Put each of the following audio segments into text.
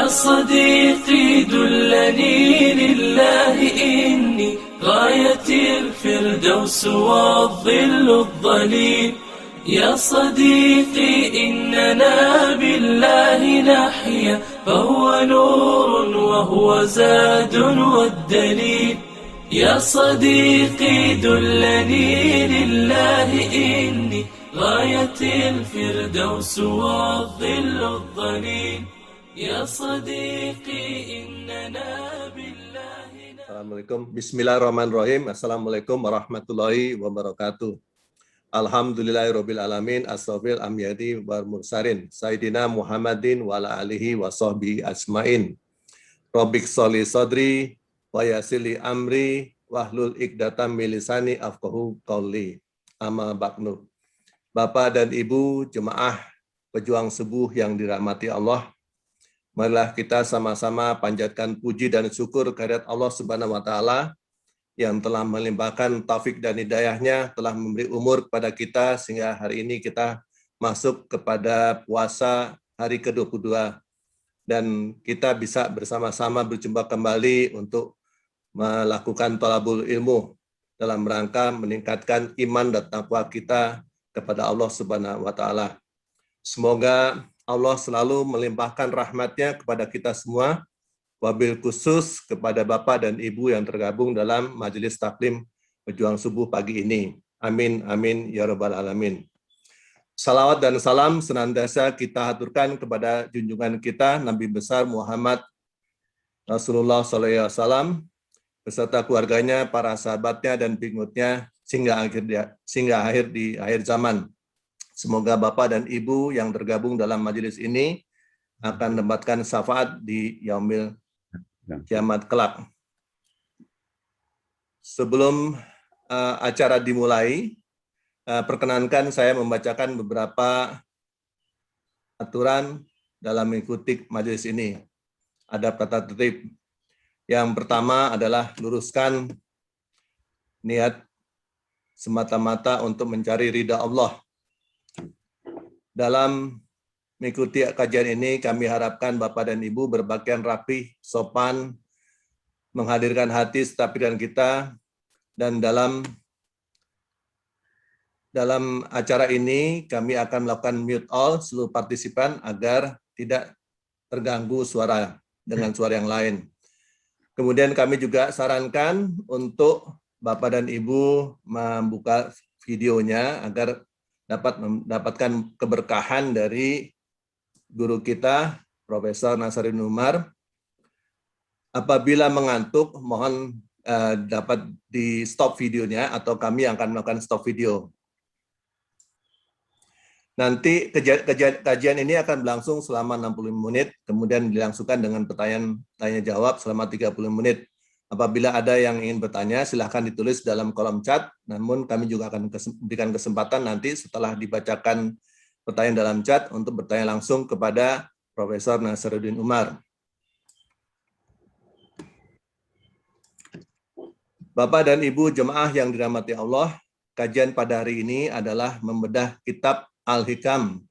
يا صديقي دلني لله إني غاية الفردوس والظل الظليل. يا صديقي إننا بالله نحيا فهو نور وهو زاد والدليل. يا صديقي دلني لله إني غاية الفردوس والظل الظليل. يا صديقي إننا بالله. Assalamualaikum. Bismillahirrahmanirrahim. Assalamualaikum warahmatullahi wabarakatuh. Alhamdulillahirabbil alamin. As-sofil amyadi wal mursarin. Sayyidina Muhammadin wa ala alihi wa sahbihi asmain. Rabbik sholli sadri wa yassirli amri wahlul 'iqdatam min lisani afqahu qawli. Amma ba'du. Bapak dan Ibu jemaah pejuang subuh yang dirahmati Allah, marilah kita sama-sama panjatkan puji dan syukur kehadirat Allah Subhanahu wa taala yang telah melimpahkan taufik dan hidayahnya, telah memberi umur kepada kita sehingga hari ini kita masuk kepada puasa hari ke-22 dan kita bisa bersama-sama berjumpa kembali untuk melakukan thalabul ilmu dalam rangka meningkatkan iman dan takwa kita kepada Allah Subhanahu wa taala. Semoga Allah selalu melimpahkan rahmat-Nya kepada kita semua, wabil khusus kepada Bapak dan Ibu yang tergabung dalam Majelis Taklim Pejuang Subuh pagi ini. Amin, amin, ya rabbal alamin. Salawat dan salam senantiasa kita haturkan kepada junjungan kita, Nabi besar Muhammad Rasulullah SAW, beserta keluarganya, para sahabatnya, dan pengikutnya, sehingga akhir zaman. Semoga Bapak dan Ibu yang tergabung dalam majelis ini akan mendapatkan syafaat di yaumil kiamat kelak. Sebelum acara dimulai, perkenankan saya membacakan beberapa aturan dalam mengikuti majelis ini. Ada tata tertib. Yang pertama adalah luruskan niat semata-mata untuk mencari ridha Allah. Dalam mengikuti kajian ini, kami harapkan Bapak dan Ibu berpakaian rapi, sopan, menghadirkan hati serta pikiran kita, dan dalam acara ini kami akan melakukan mute all seluruh partisipan agar tidak terganggu suara dengan suara yang lain. Kemudian kami juga sarankan untuk Bapak dan Ibu membuka videonya agar dapat mendapatkan keberkahan dari guru kita, Profesor Nasaruddin Umar. Apabila mengantuk, mohon dapat di stop videonya atau kami akan melakukan stop video. Nanti kajian ini akan berlangsung selama 65 menit, kemudian dilangsungkan dengan pertanyaan tanya jawab selama 30 menit. Apabila ada yang ingin bertanya, silahkan ditulis dalam kolom chat, namun kami juga akan berikan kesempatan nanti setelah dibacakan pertanyaan dalam chat untuk bertanya langsung kepada Profesor Nasaruddin Umar. Bapak dan Ibu jemaah yang dirahmati Allah, kajian pada hari ini adalah membedah kitab Al-Hikam,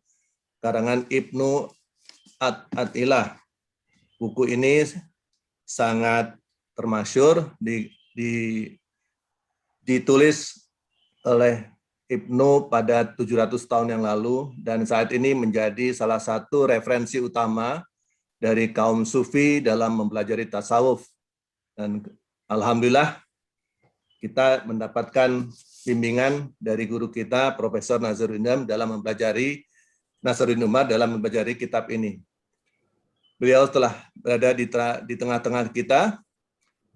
karangan Ibnu Athilah. Buku ini sangat termasyhur, ditulis oleh Ibnu pada 700 tahun yang lalu, dan saat ini menjadi salah satu referensi utama dari kaum sufi dalam mempelajari tasawuf. Dan alhamdulillah kita mendapatkan bimbingan dari guru kita, Profesor Nasaruddin dalam mempelajari Umar dalam mempelajari kitab ini. Beliau telah berada di tengah-tengah kita.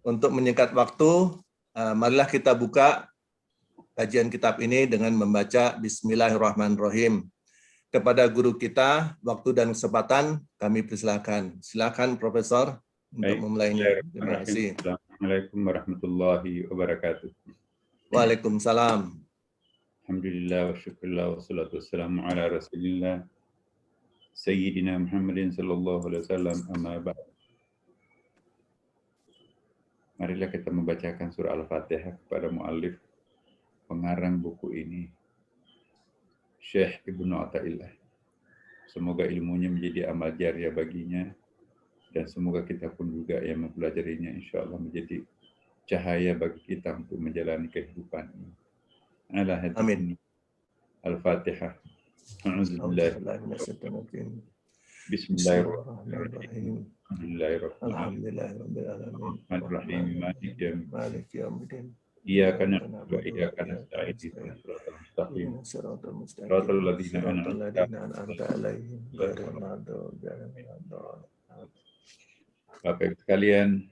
Untuk menyingkat waktu, marilah kita buka kajian kitab ini dengan membaca Bismillahirrahmanirrahim. Kepada guru kita, waktu dan kesempatan kami persilakan. Silakan Profesor untuk memulainya. Terima kasih. Assalamualaikum warahmatullahi wabarakatuh. Waalaikumsalam. Alhamdulillah wa syukurlah wa salatu wassalamu ala rasulillah Sayyidina Muhammadin sallallahu alaihi wasallam, amma ba'd. Marilah kita membacakan surah Al-Fatihah kepada muallif pengarang buku ini, Syekh Ibnu Athaillah. Semoga ilmunya menjadi amal jariah baginya Dan semoga kita pun juga yang mempelajarinya insya Allah menjadi cahaya bagi kita untuk menjalani kehidupan ini. Ala Amin. hadis Al-Fatihah. Bismillahirrahmanirrahim. Bismillahirrahmanirrahim. Alhamdulillahirrahmanirrahim. Maliki yaumiddin. Maliki yaumiddin. Iyyaka na'budu wa iyyaka nasta'in. Ihdinas siratal mustaqim. Siratal ladzina an'amta 'alaihim ghairil maghdubi 'alaihim. Bapak Ibu sekalian,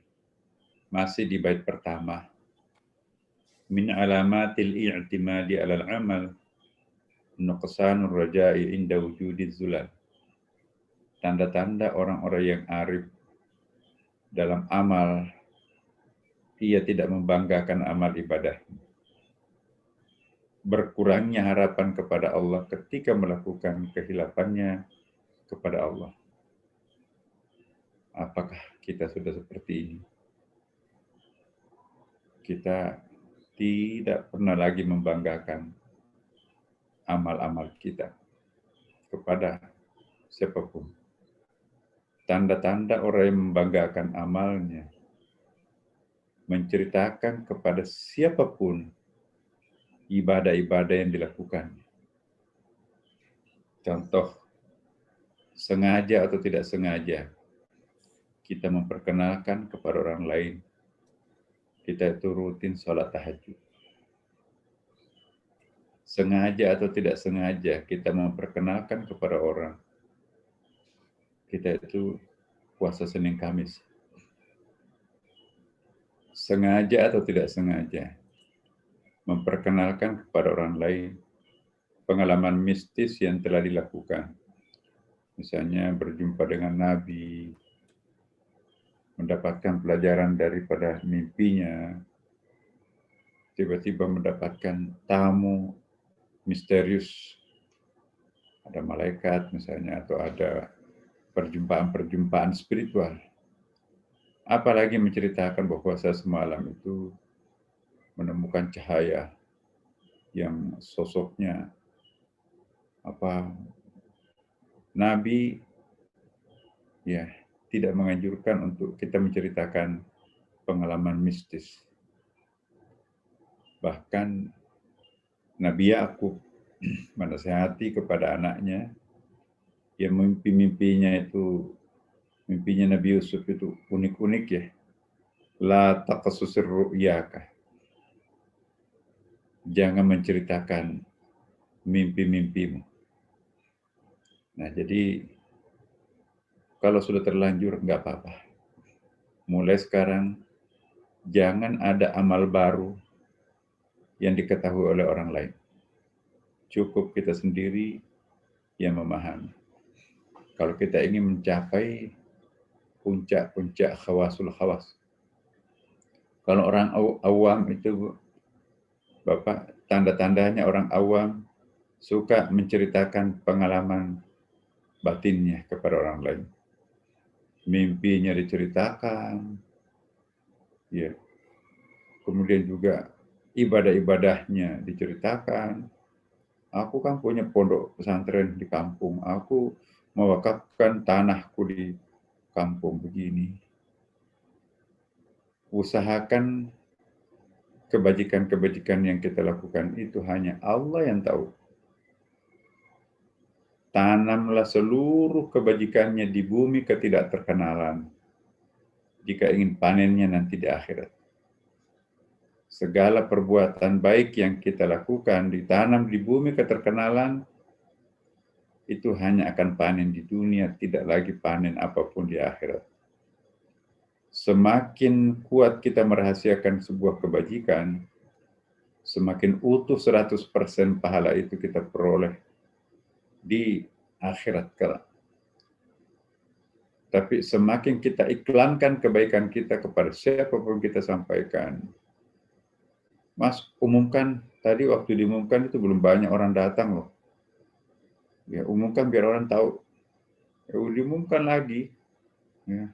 masih di bait pertama. Min alamatil i'timadi 'alal amal nuqsanur raja'i inda wujudiz zulal. Tanda-tanda orang-orang yang arif dalam amal, ia tidak membanggakan amal ibadah. Berkurangnya harapan kepada Allah ketika melakukan kehilafannya kepada Allah. Apakah kita sudah seperti ini? Kita tidak pernah lagi membanggakan amal-amal kita kepada siapapun. Tanda-tanda orang yang membanggakan amalnya, menceritakan kepada siapapun ibadah-ibadah yang dilakukan. Contoh, sengaja atau tidak sengaja, kita memperkenalkan kepada orang lain, kita itu rutin sholat tahajud. Sengaja atau tidak sengaja, kita memperkenalkan kepada orang, kita itu puasa Senin Kamis. Sengaja atau tidak sengaja, memperkenalkan kepada orang lain pengalaman mistis yang telah dilakukan. Misalnya berjumpa dengan Nabi, mendapatkan pelajaran daripada mimpinya, tiba-tiba mendapatkan tamu misterius, ada malaikat misalnya, atau ada perjumpaan-perjumpaan spiritual. Apalagi menceritakan bahwa saya semalam itu menemukan cahaya yang sosoknya Nabi ya tidak menganjurkan untuk kita menceritakan pengalaman mistis. Bahkan Nabi Yakub menasihati kepada anaknya yang mimpi-mimpinya itu, mimpinya Nabi Yusuf itu unik-unik ya. La taqasusir ru'yaka. Jangan menceritakan mimpi-mimpimu. Nah, jadi kalau sudah terlanjur nggak apa-apa. Mulai sekarang jangan ada amal baru yang diketahui oleh orang lain. Cukup kita sendiri yang memahami. Kalau kita ingin mencapai puncak-puncak khawasul khawas. Kalau orang awam itu, Bapak, tanda-tandanya orang awam suka menceritakan pengalaman batinnya kepada orang lain. Mimpinya diceritakan, ya. Kemudian juga ibadah-ibadahnya diceritakan. Aku kan punya pondok pesantren di kampung. Aku mewakafkan tanahku di kampung begini. Usahakan kebajikan-kebajikan yang kita lakukan itu hanya Allah yang tahu. Tanamlah seluruh kebajikannya di bumi ketidakterkenalan, jika ingin panennya nanti di akhirat. Segala perbuatan baik yang kita lakukan ditanam di bumi keterkenalan, itu hanya akan panen di dunia, tidak lagi panen apapun di akhirat. Semakin kuat kita merahasiakan sebuah kebajikan, semakin utuh 100% pahala itu kita peroleh di akhirat kelak. Tapi semakin kita iklankan kebaikan kita kepada siapapun kita sampaikan. Mas, umumkan, tadi waktu diumumkan itu belum banyak orang datang loh. Ya, umumkan biar orang tahu. Ya, diumumkan lagi. Ya.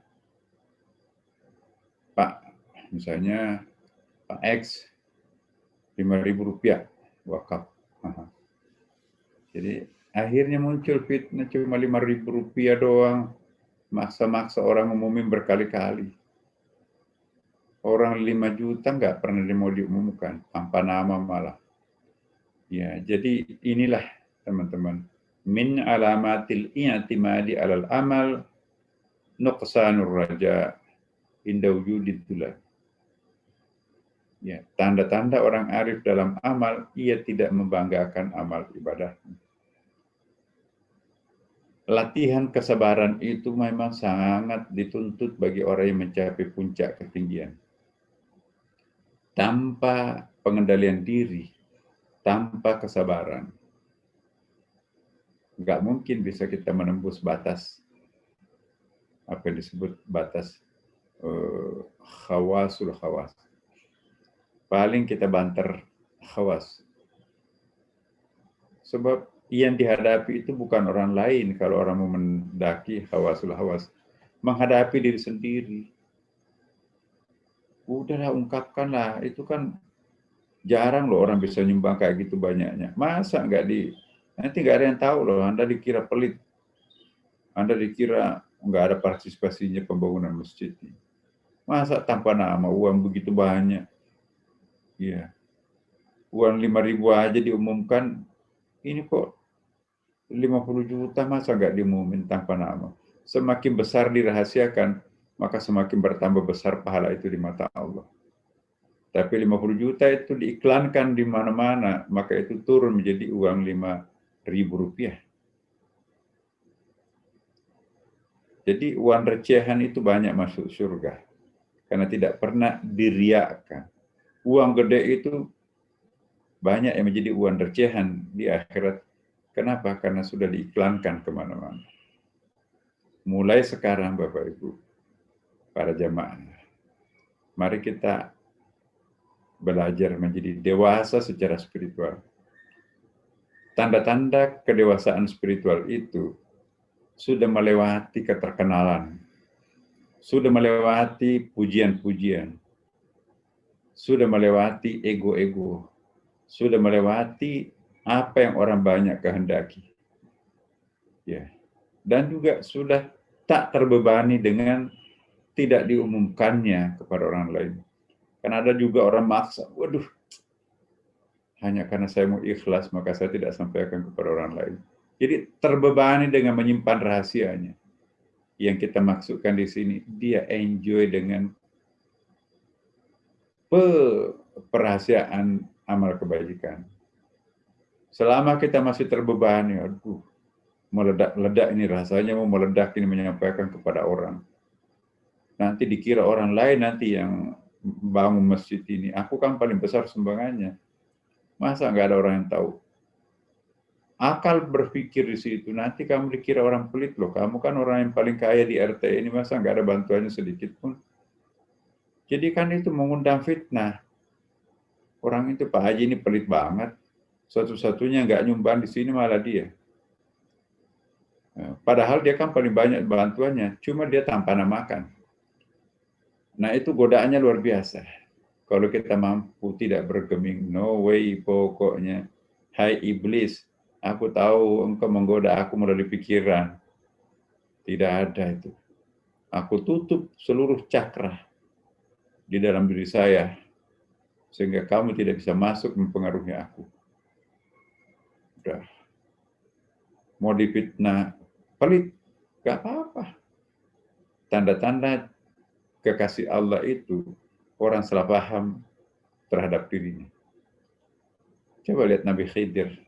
Pak, misalnya Pak X, Rp5.000 wakaf. Jadi akhirnya muncul fitnah cuma Rp5.000 doang. maksa-maksa orang umumin berkali-kali. Orang 5 juta nggak pernah mau diumumkan, tanpa nama malah. Ya, jadi inilah teman-teman. Min alamatil i'timadi alal amal nuqsanur raja inda wujudid tulab. Ya, tanda-tanda orang arif dalam amal, ia tidak membanggakan amal ibadah. Latihan kesabaran itu memang sangat dituntut bagi orang yang mencapai puncak ketinggian. Tanpa pengendalian diri, tanpa kesabaran, nggak mungkin bisa kita menembus batas, apa yang disebut batas khawasul khawas. Paling kita banter khawas. Sebab yang dihadapi itu bukan orang lain kalau orang mau mendaki khawasul khawas. Menghadapi diri sendiri. Udahlah, ungkapkanlah. Itu kan jarang loh orang bisa nyumbang kayak gitu banyaknya. Masa nanti nggak ada yang tahu loh. Anda dikira pelit. Anda dikira nggak ada partisipasinya pembangunan masjid. Masa tanpa nama uang begitu banyak. Iya. Uang 5.000 aja diumumkan, ini kok 50 juta masa nggak diumumin tanpa nama. Semakin besar dirahasiakan, maka semakin bertambah besar pahala itu di mata Allah. Tapi 50 juta itu diiklankan di mana-mana, maka itu turun menjadi uang 5.000 rupiah. Jadi uang recehan itu banyak masuk surga, karena tidak pernah diriakan. Uang gede itu banyak yang menjadi uang recehan di akhirat. Kenapa? Karena sudah diiklankan kemana-mana. Mulai sekarang Bapak Ibu, para jamaah, mari kita belajar menjadi dewasa secara spiritual. Tanda-tanda kedewasaan spiritual itu sudah melewati keterkenalan, sudah melewati pujian-pujian, sudah melewati ego-ego, sudah melewati apa yang orang banyak kehendaki. Ya. Dan juga sudah tak terbebani dengan tidak diumumkannya kepada orang lain. Karena ada juga orang maksa, waduh, hanya karena saya mau ikhlas maka saya tidak sampaikan kepada orang lain. Jadi terbebani dengan menyimpan rahasianya. Yang kita maksudkan di sini, dia enjoy dengan perahasiaan amal kebajikan. Selama kita masih terbebani, aduh, meledak-ledak ini rasanya mau meledak ini menyampaikan kepada orang. Nanti dikira orang lain nanti yang bangun masjid ini. Aku kan paling besar sumbangannya. Masa nggak ada orang yang tahu? Akal berpikir di situ, nanti kamu dikira orang pelit loh. Kamu kan orang yang paling kaya di RT ini, masa nggak ada bantuannya sedikit pun? Jadi kan itu mengundang fitnah. Orang itu, Pak Haji ini pelit banget. Satu-satunya nggak nyumbang di sini malah dia. Padahal dia kan paling banyak bantuannya, cuma dia tanpa namakan. Nah itu godaannya luar biasa. Kalau kita mampu tidak bergeming, no way pokoknya. Hai iblis, aku tahu engkau menggoda aku melalui pikiran. Tidak ada itu. Aku tutup seluruh cakra di dalam diri saya, sehingga kamu tidak bisa masuk mempengaruhi aku. Udah. Mau difitnah, pelit, gak apa-apa. Tanda-tanda kekasih Allah itu, orang salah paham terhadap dirinya. Coba lihat Nabi Khidir.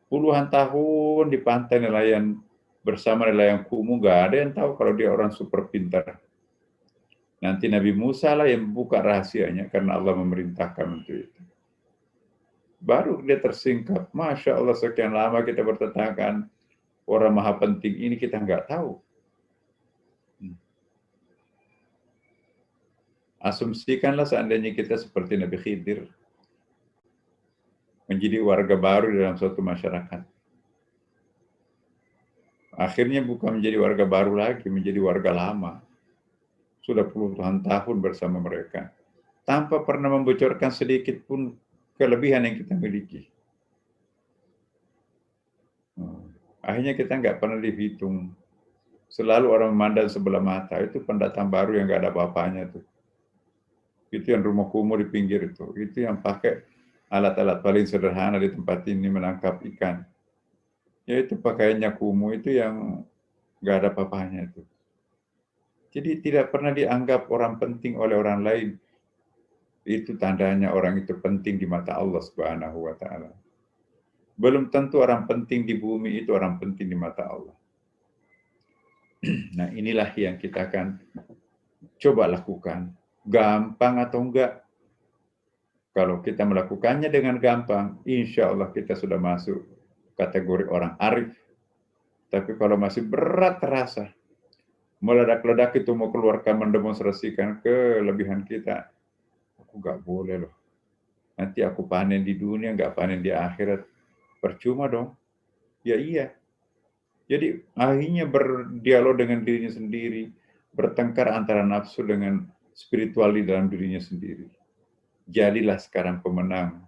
Puluhan tahun di pantai nelayan bersama nelayan kumuh, gak ada yang tahu kalau dia orang super pintar. Nanti Nabi Musa lah yang buka rahasianya karena Allah memerintahkan untuk itu. Baru dia tersingkap. Masya Allah, sekian lama kita bertetanggaan, orang maha penting ini kita nggak tahu. Asumsikanlah seandainya kita seperti Nabi Khidir, menjadi warga baru dalam suatu masyarakat. Akhirnya bukan menjadi warga baru lagi, menjadi warga lama. Sudah puluhan tahun bersama mereka. Tanpa pernah membocorkan sedikit pun kelebihan yang kita miliki. Akhirnya kita nggak pernah dihitung Selalu orang memandang sebelah mata, itu pendatang baru yang nggak ada apa-apanya tuh. Itu yang rumah kumuh di pinggir itu yang pakai alat-alat paling sederhana di tempat ini menangkap ikan. Yaitu pakaiannya kumuh itu yang nggak ada apa-apanya itu. Jadi tidak pernah dianggap orang penting oleh orang lain. Itu tandanya orang itu penting di mata Allah Subhanahu wa Ta'ala. Belum tentu orang penting di bumi itu orang penting di mata Allah. Nah, inilah yang kita akan coba lakukan. Gampang atau enggak? Kalau kita melakukannya dengan gampang, insya Allah kita sudah masuk kategori orang arif. Tapi kalau masih berat terasa, meledak-ledak itu mau keluarkan, mendemonstrasikan kelebihan kita, aku nggak boleh loh. Nanti aku panen di dunia, nggak panen di akhirat. Percuma dong. Ya iya. Jadi akhirnya berdialog dengan dirinya sendiri, bertengkar antara nafsu dengan spiritual di dalam dirinya sendiri. Jadilah sekarang pemenang.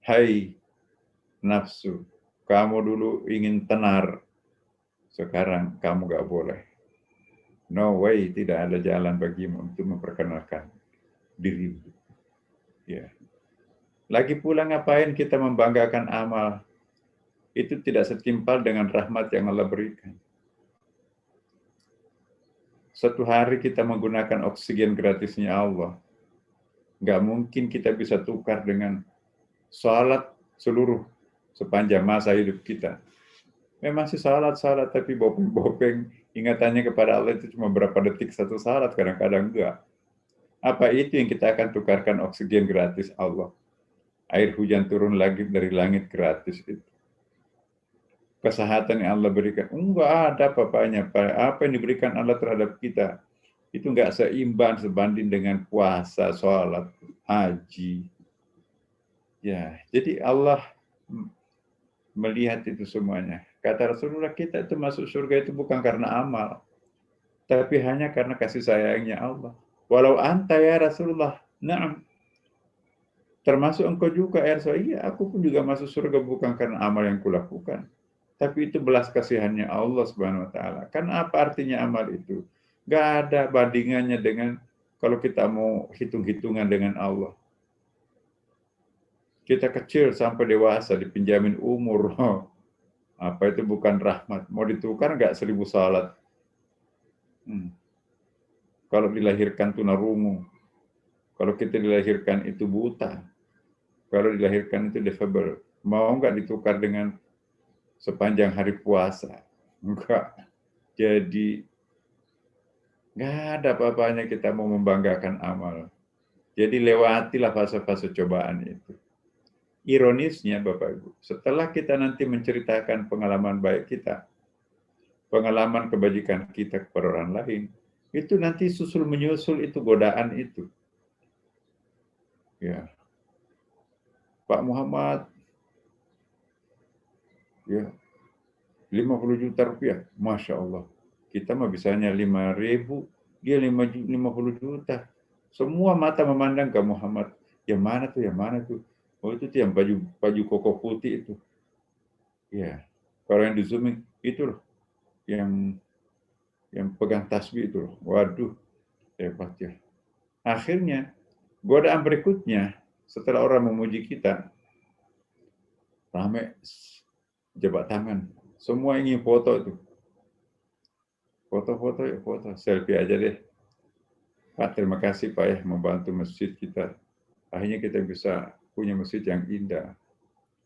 Hai nafsu, kamu dulu ingin tenar, sekarang kamu gak boleh. No way, tidak ada jalan bagimu untuk memperkenalkan dirimu. Ya. Lagi pula ngapain kita membanggakan amal? Itu tidak setimpal dengan rahmat yang Allah berikan. Satu hari kita menggunakan oksigen gratisnya Allah. Nggak mungkin kita bisa tukar dengan salat seluruh sepanjang masa hidup kita. Memang sih salat, tapi bopeng-bopeng ingatannya kepada Allah itu cuma berapa detik satu salat, kadang-kadang enggak. Apa itu yang kita akan tukarkan oksigen gratis Allah? Air hujan turun lagi dari langit gratis itu. Kesehatan yang Allah berikan, enggak ada apa-apanya. Apa yang diberikan Allah terhadap kita, itu enggak seimbang sebanding dengan puasa, sholat, haji. Ya, jadi Allah melihat itu semuanya. Kata Rasulullah, kita itu masuk surga itu bukan karena amal, tapi hanya karena kasih sayangnya Allah. Walau anta ya Rasulullah, na'am. Termasuk engkau juga ya Rasulullah, iya aku pun juga masuk surga bukan karena amal yang kulakukan. Tapi itu belas kasihannya Allah Subhanahu wa Ta'ala. Kan apa artinya amal itu? Gak ada bandingannya dengan kalau kita mau hitung-hitungan dengan Allah. Kita kecil sampai dewasa dipinjamin umur. Apa itu bukan rahmat? Mau ditukar nggak 1000 salat? Kalau dilahirkan tunarungu. Kalau kita dilahirkan itu buta. Kalau dilahirkan itu defable. Mau nggak ditukar dengan sepanjang hari puasa? Enggak. Jadi nggak ada apa-apanya kita mau membanggakan amal. Jadi lewatilah fase-fase cobaan itu. Ironisnya Bapak Ibu, setelah kita nanti menceritakan pengalaman baik kita, pengalaman kebajikan kita kepada orang lain, itu nanti susul menyusul itu godaan itu. Ya, Pak Muhammad, ya 50 juta rupiah, Masya Allah. Kita mah bisanya 5.000, dia 50 juta. Semua mata memandang ke Muhammad. Yang mana tuh? Oh itu tuh yang baju koko putih itu. Ya, kalau yang di zooming itu loh, yang pegang tasbih itu loh. Waduh, hebat ya. Akhirnya godaan berikutnya setelah orang memuji kita, rame jabat tangan. Semua ingin foto itu. Foto, selfie aja deh. Pak, terima kasih Pak ya membantu masjid kita. Akhirnya kita bisa punya masjid yang indah.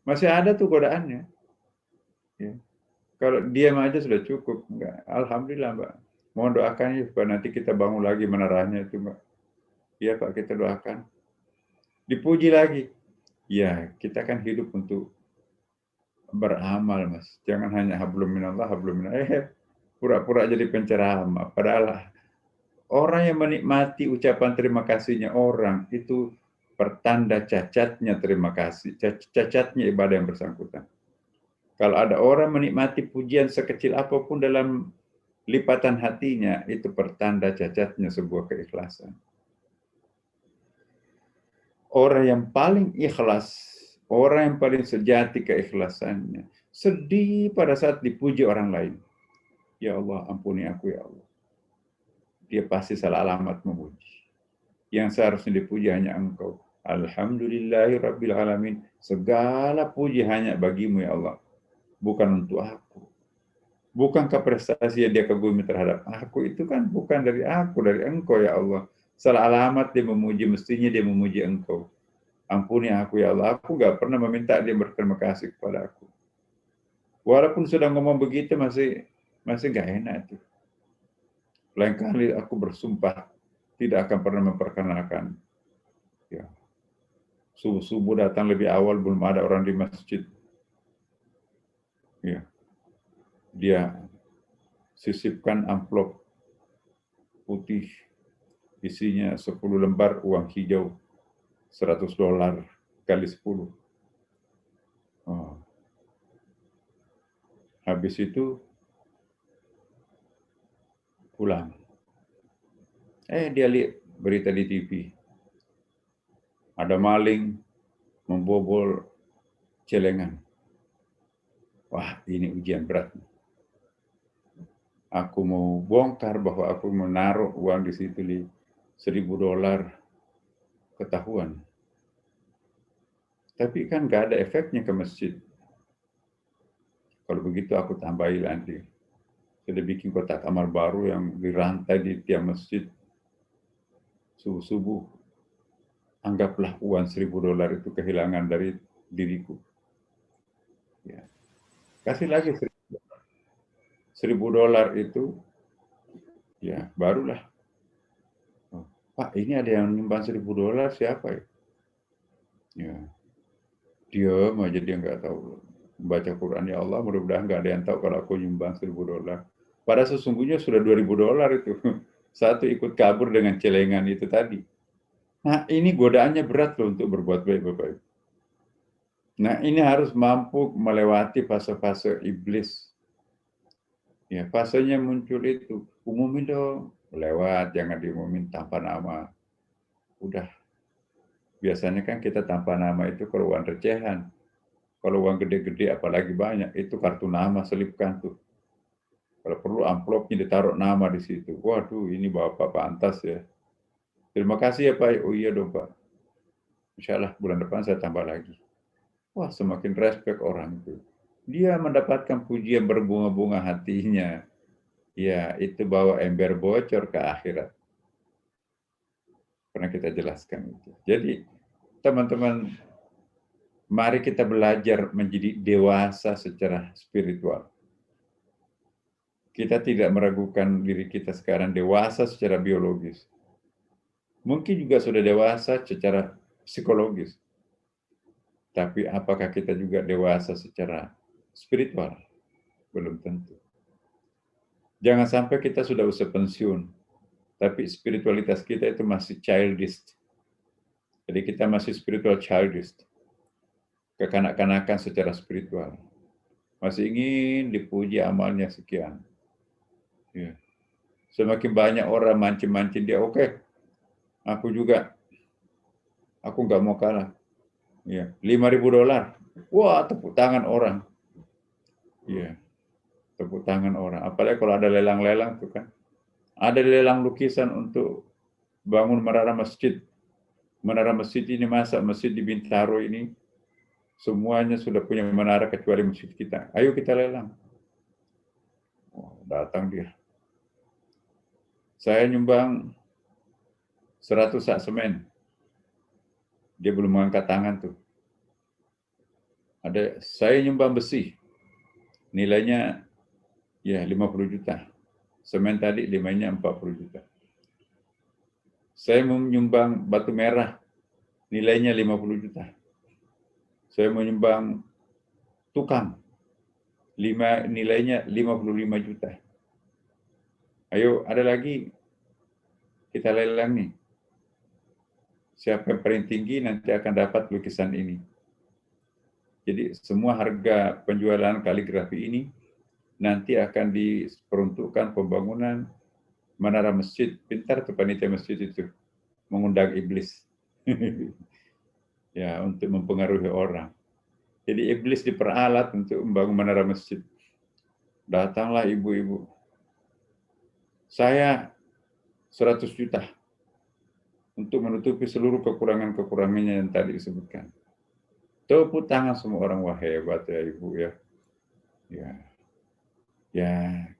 Masih ada tuh godaannya. Ya. Kalau diam aja sudah cukup. Enggak. Alhamdulillah Mbak. Mohon doakan ya supaya nanti kita bangun lagi menaranya itu Mbak. Iya Pak, kita doakan. Dipuji lagi. Ya, kita kan hidup untuk beramal Mas. Jangan hanya hablum minallah, pura-pura jadi penceramah. Padahal orang yang menikmati ucapan terima kasihnya orang itu pertanda cacatnya terima kasih, cacatnya ibadah yang bersangkutan. Kalau ada orang menikmati pujian sekecil apapun dalam lipatan hatinya, itu pertanda cacatnya sebuah keikhlasan. Orang yang paling ikhlas, orang yang paling sejati keikhlasannya, sedih pada saat dipuji orang lain. Ya Allah, ampuni aku ya Allah. Dia pasti salah alamat memuji. Yang seharusnya dipuji hanya Engkau. Alhamdulillahirabbil alamin. Segala puji hanya bagimu ya Allah, bukan untuk aku. Bukankah prestasi yang dia kagumi terhadap aku itu kan bukan dari aku, dari Engkau ya Allah. Salah alamat dia memuji, mestinya dia memuji Engkau. Ampuni aku ya Allah, aku gak pernah meminta dia berterima kasih kepada aku. Walaupun sudah ngomong begitu masih gak enak itu. Lain kali aku bersumpah tidak akan pernah memperkenalkan. Ya. Subuh-subuh datang lebih awal, belum ada orang di masjid. Ya. Dia sisipkan amplop putih, isinya 10 lembar uang hijau, $100 kali 10. Oh. Habis itu pulang. Dia lihat berita di TV. Ada maling membobol celengan. Wah, ini ujian berat. Aku mau bongkar bahwa aku menaruh uang di situ di $1.000, ketahuan. Tapi kan gak ada efeknya ke masjid. Kalau begitu aku tambahi nanti. Sudah bikin kotak amal baru yang dirantai di tiap masjid. Subuh-subuh, anggaplah uang $1.000 itu kehilangan dari diriku. Ya. Kasih lagi $1.000 itu, ya barulah. Oh, Pak, ini ada yang nyumbang $1.000, siapa ya? Ya, diam aja, dia nggak tahu. Baca Quran, ya Allah, mudah-mudahan nggak ada yang tahu kalau aku nyumbang $1.000. Padahal sesungguhnya sudah $2.000 itu. Satu ikut kabur dengan celengan itu tadi. Nah, ini godaannya berat loh untuk berbuat baik, Bapak Ibu. Nah, ini harus mampu melewati fase-fase iblis. Ya, fasenya muncul itu, umumin dong, lewat, jangan diumumin tanpa nama. Udah, biasanya kan kita tanpa nama itu kalau uang recehan. Kalau uang gede-gede apalagi banyak, itu kartu nama selipkan tuh. Kalau perlu amplopnya ditaruh nama di situ. Waduh, ini Bapak pantas ya. Terima kasih ya Pak. Oh iya dong Pak. Insya Allah bulan depan saya tambah lagi. Wah, semakin respect orang itu. Dia mendapatkan pujian berbunga-bunga hatinya. Ya, itu bawa ember bocor ke akhirat. Pernah kita jelaskan itu. Jadi, teman-teman, mari kita belajar menjadi dewasa secara spiritual. Kita tidak meragukan diri kita sekarang dewasa secara biologis. Mungkin juga sudah dewasa secara psikologis. Tapi apakah kita juga dewasa secara spiritual? Belum tentu. Jangan sampai kita sudah usia pensiun, tapi spiritualitas kita itu masih childish. Jadi kita masih spiritual childish. Kekanak-kanakan secara spiritual. Masih ingin dipuji amalnya sekian. Ya. Semakin banyak orang mancing-mancing dia, oke, aku juga. Aku nggak mau kalah. Ya, $5.000. Wah, tepuk tangan orang. Ya, tepuk tangan orang. Apalagi kalau ada lelang-lelang tuh kan. Ada lelang lukisan untuk bangun menara masjid. Menara masjid ini masa masjid di Bintaro ini semuanya sudah punya menara kecuali masjid kita. Ayo kita lelang. Oh, datang dia. Saya nyumbang 100 sak semen. Dia belum mengangkat tangan tuh. Ada saya nyumbang besi. Nilainya ya 50 juta. Semen tadi nilainya 40 juta. Saya menyumbang batu merah. Nilainya 50 juta. Saya menyumbang tukang. Nilainya 55 juta. Ayo, ada lagi. Kita lelang nih. Siapa yang paling tinggi nanti akan dapat lukisan ini. Jadi semua harga penjualan kaligrafi ini nanti akan diperuntukkan pembangunan menara masjid. Pintar tuh panitia masjid itu. Mengundang iblis. Ya, untuk mempengaruhi orang. Jadi iblis diperalat untuk membangun menara masjid. Datanglah ibu-ibu. saya 100 juta untuk menutupi seluruh kekurangan-kekurangannya yang tadi disebutkan. Tepuk tangan semua orang, wah hebat ya Ibu ya. Ya,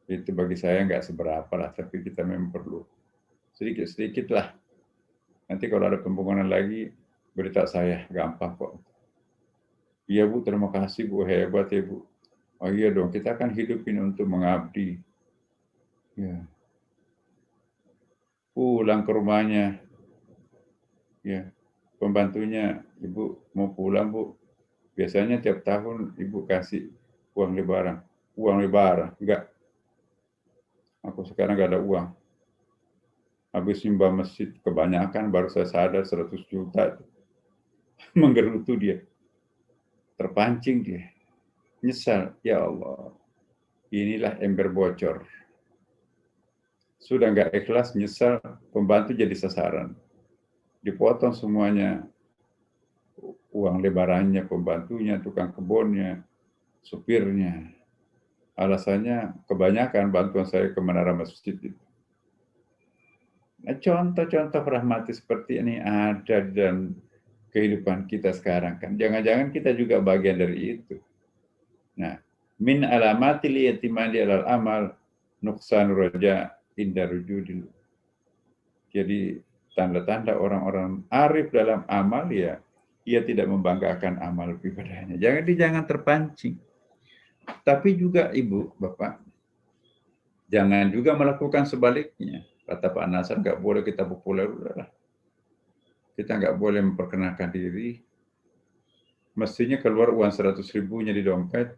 itu bagi saya nggak seberapa lah, tapi kita memang perlu sedikit-sedikit lah. Nanti kalau ada pembangunan lagi, beritahu saya, gampang kok. Iya Bu, terima kasih Bu, hebat ya Bu. Oh iya dong, kita kan hidup ini untuk mengabdi. Ya. Pulang ke rumahnya, ya, pembantunya, Ibu mau pulang Bu. Biasanya tiap tahun Ibu kasih uang lebaran. Uang lebaran, enggak. Aku sekarang nggak ada uang. Habis nyumbang masjid kebanyakan, baru saya sadar 100 juta. Menggerutu dia. Terpancing dia. Nyesal, ya Allah. Inilah ember bocor. Sudah nggak ikhlas, nyesal, pembantu jadi sasaran. Dipotong semuanya. Uang lebarannya, pembantunya, tukang kebunnya, supirnya. Alasannya kebanyakan bantuan saya ke menara masjid itu. Nah, contoh-contoh rahmati seperti ini ada dalam kehidupan kita sekarang kan. Jangan-jangan kita juga bagian dari itu. Nah, min alamatil yatimadi alal amal nuksan roja inda rujudil. Jadi tanda-tanda orang-orang arif dalam amal ya, ia tidak membanggakan amal ibadahnya. Jangan terpancing. Tapi juga Ibu, Bapak, jangan juga melakukan sebaliknya. Kata Pak Nasar, nggak boleh kita populer, udahlah. Kita nggak boleh memperkenalkan diri. Mestinya keluar uang 100 ribunya di dompet.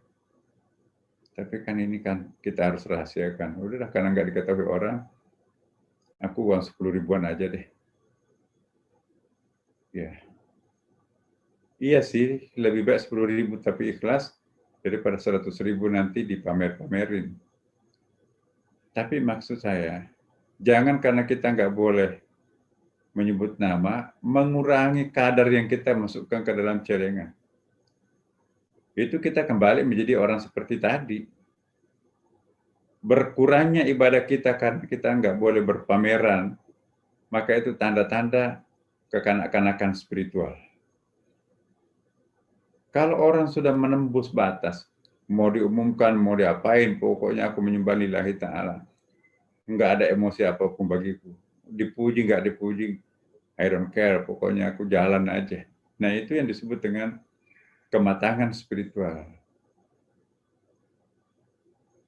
Tapi kan ini kan kita harus rahasiakan. Udahlah, karena nggak diketahui orang, aku uang 10 ribuan aja deh. Ya. Iya sih, lebih baik 10 ribu tapi ikhlas daripada 100 ribu nanti dipamer-pamerin. Tapi maksud saya, jangan karena kita nggak boleh menyebut nama, mengurangi kadar yang kita masukkan ke dalam celengan. Itu kita kembali menjadi orang seperti tadi. Berkurangnya ibadah kita karena kita nggak boleh berpameran, maka itu tanda-tanda kekanak-kanakan spiritual. Kalau orang sudah menembus batas, mau diumumkan, mau diapain, pokoknya aku menyembah lillahi ta'ala. Nggak ada emosi apapun bagiku. Dipuji, nggak dipuji, I don't care, pokoknya aku jalan aja. Nah, itu yang disebut dengan kematangan spiritual.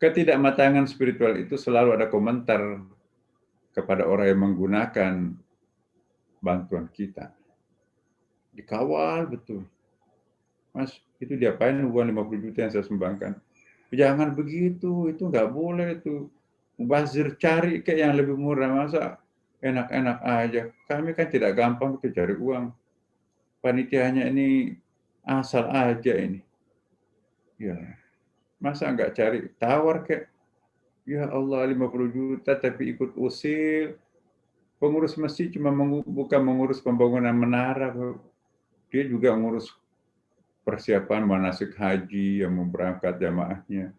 Ketidakmatangan spiritual itu selalu ada komentar kepada orang yang menggunakan bantuan kita. Dikawal betul. Mas, itu diapain uang 50 juta yang saya sumbangkan? Jangan begitu, itu nggak boleh itu. Mubazir, cari kayak yang lebih murah, masa enak-enak aja. Kami kan tidak gampang untuk cari uang. Panitianya ini asal aja ini. Ya, masa nggak cari, tawar kayak, ya Allah 50 juta tapi ikut usil. Pengurus masjid cuma bukan mengurus pembangunan menara, dia juga mengurus persiapan manasik haji yang mau berangkat jamaahnya.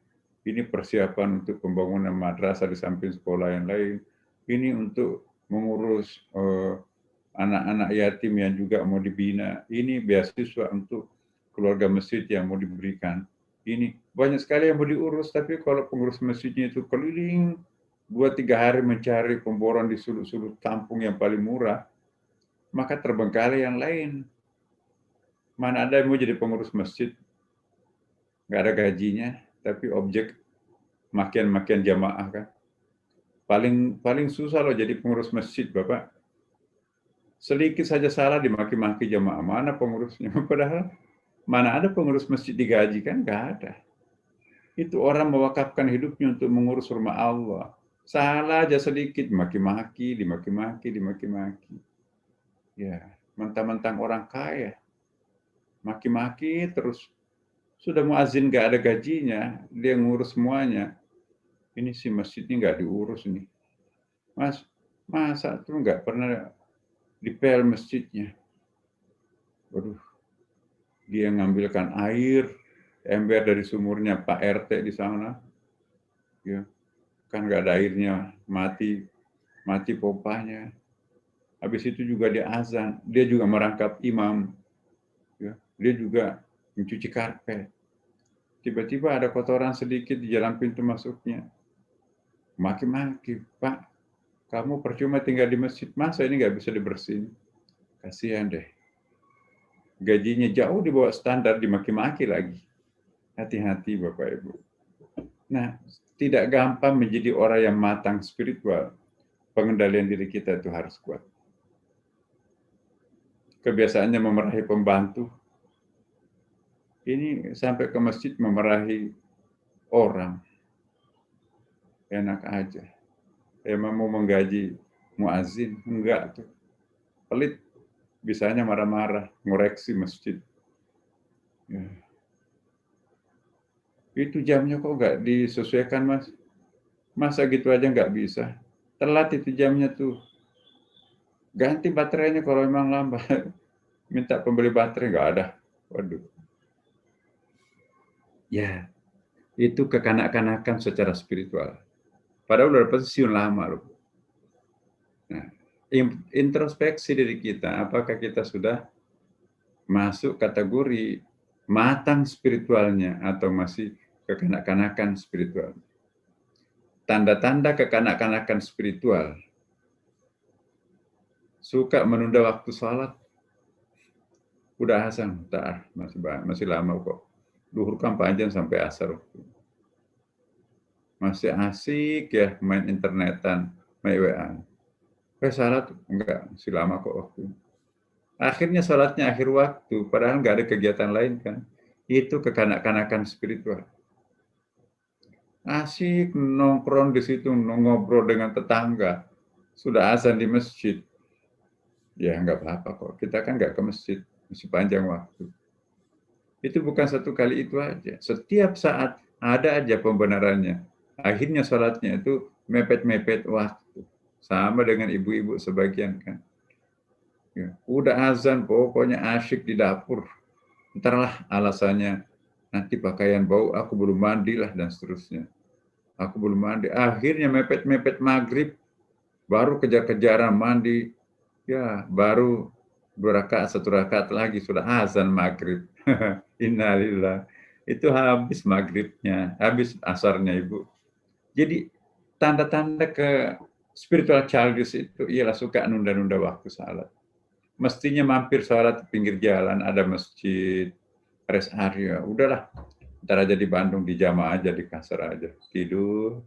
Ini persiapan untuk pembangunan madrasah di samping sekolah yang lain. Ini untuk mengurus anak-anak yatim yang juga mau dibina. Ini beasiswa untuk keluarga masjid yang mau diberikan. Ini banyak sekali yang mau diurus, tapi kalau pengurus masjidnya itu keliling 2-3 hari mencari pemboran di sudut-sudut kampung yang paling murah, maka terbengkalai yang lain. Mana ada yang mau jadi pengurus masjid, nggak ada gajinya, tapi objek makian-makian jamaah kan. Paling susah loh jadi pengurus masjid, Bapak. Sedikit saja salah dimaki-maki jamaah, mana pengurusnya? Padahal mana ada pengurus masjid digaji kan? Nggak ada. Itu orang mewakafkan hidupnya untuk mengurus rumah Allah. Salah aja sedikit, dimaki-maki. Ya, mentang-mentang orang kaya. Maki-maki terus. Sudah muazin nggak ada gajinya, dia ngurus semuanya. Ini si masjidnya nggak diurus nih. Mas, masa tuh nggak pernah dipel masjidnya. Waduh, dia ngambilkan air, ember dari sumurnya Pak RT di sana. Ya, kan nggak ada airnya, mati pompanya. Habis itu juga dia azan, dia juga merangkap imam, ya. Dia juga mencuci karpet. Tiba-tiba ada kotoran sedikit di jalan pintu masuknya. Maki-maki, Pak, kamu percuma tinggal di masjid, masa ini nggak bisa dibersihin? Kasihan deh. Gajinya jauh di bawah standar, dimaki-maki lagi. Hati-hati Bapak Ibu. Nah, tidak gampang menjadi orang yang matang spiritual. Pengendalian diri kita itu harus kuat. Kebiasaannya memarahi pembantu. Ini sampai ke masjid memarahi orang. Enak aja. Emang mau menggaji muazin? Enggak tuh. Pelit. Bisanya marah-marah, ngoreksi masjid. Ya. Itu jamnya kok nggak disesuaikan, Mas? Masa gitu aja nggak bisa? Telat itu jamnya tuh. Ganti baterainya kalau memang lambat. Minta pembeli baterai nggak ada. Waduh. Ya, itu kekanak-kanakan secara spiritual. Padahal udah pensiun lama loh. Nah, introspeksi diri kita, apakah kita sudah masuk kategori matang spiritualnya atau masih kekanak-kanakan spiritual? Tanda-tanda kekanak-kanakan spiritual. Suka menunda waktu sholat. Udah azan, masih lama kok. Duhur kan panjang sampai asar. Masih asik ya main internetan, main WA. Salat enggak, masih lama kok waktu. Akhirnya salatnya akhir waktu, padahal nggak ada kegiatan lain kan. Itu kekanak-kanakan spiritual. Asik nongkrong di situ, ngobrol dengan tetangga. Sudah azan di masjid. Ya nggak apa-apa kok, kita kan nggak ke masjid, masih panjang waktu. Itu bukan satu kali itu aja. Setiap saat ada aja pembenarannya. Akhirnya salatnya itu mepet-mepet waktu. Sama dengan ibu-ibu sebagian kan. Ya, udah azan pokoknya asyik di dapur. Entarlah alasannya nanti pakaian bau, aku belum mandi lah dan seterusnya. Aku belum mandi. Akhirnya mepet-mepet maghrib, baru kejar-kejaran mandi. Ya, baru 2 rakaat, 1 rakaat lagi sudah azan maghrib. Innalillah. Itu habis maghribnya, habis asarnya Ibu. Jadi tanda-tanda ke spiritual childish itu ialah suka nunda-nunda waktu salat. Mestinya mampir salat di pinggir jalan, ada masjid, rest area. Udahlah, ntar aja di Bandung, di jamaah aja, di kasar aja. Tidur,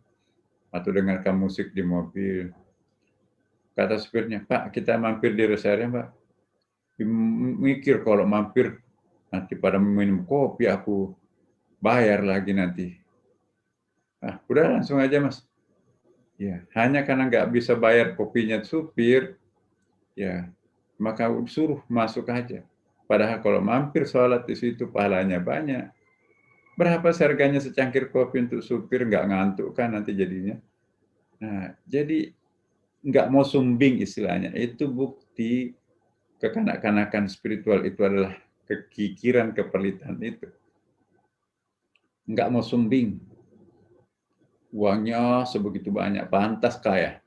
atau dengarkan musik di mobil. Kata supirnya, Pak, kita mampir di rest area, Pak. Mikir kalau mampir, nanti pada minum kopi, aku bayar lagi nanti. Nah, udah langsung aja, Mas. Ya, hanya karena nggak bisa bayar kopinya supir, ya, maka suruh masuk aja. Padahal kalau mampir sholat di situ pahalanya banyak. Berapa harganya secangkir kopi untuk supir, nggak ngantuk kan nanti jadinya. Nah, jadi nggak mau sumbing istilahnya. Itu bukti kekanak-kanakan spiritual itu adalah kekikiran, kepelitan itu. Nggak mau sumbing. Uangnya sebegitu banyak, pantas kaya.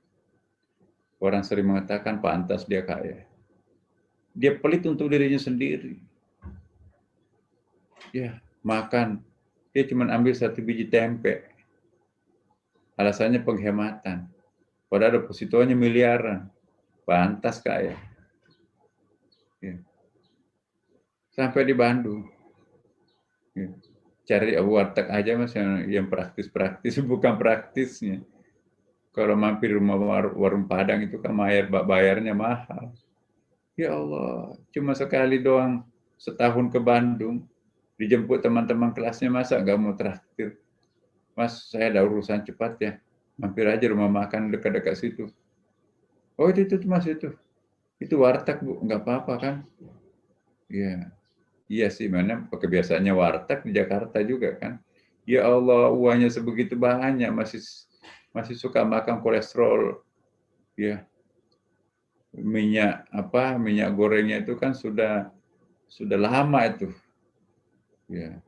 Orang sering mengatakan pantas dia kaya. Dia pelit untuk dirinya sendiri. Ya, makan. Dia cuma ambil 1 biji tempe. Alasannya penghematan. Padahal depositonya miliaran. Pantas kaya. Ya. Sampai di Bandung. Ya. Cari warteg aja Mas yang praktis-praktis, bukan praktisnya. Kalau mampir rumah warung Padang itu kan bayarnya mahal. Ya Allah, cuma sekali doang setahun ke Bandung, dijemput teman-teman kelasnya, masa nggak mau traktir? Mas, saya ada urusan cepat ya, mampir aja rumah makan dekat-dekat situ. Oh itu Mas itu warteg Bu, nggak apa-apa kan? Iya. Iya sih, mana kebiasaannya warteg di Jakarta juga kan. Ya Allah, uangnya sebegitu banyak, masih suka makan kolesterol. Ya. Minyak gorengnya itu kan sudah lama itu. Ya.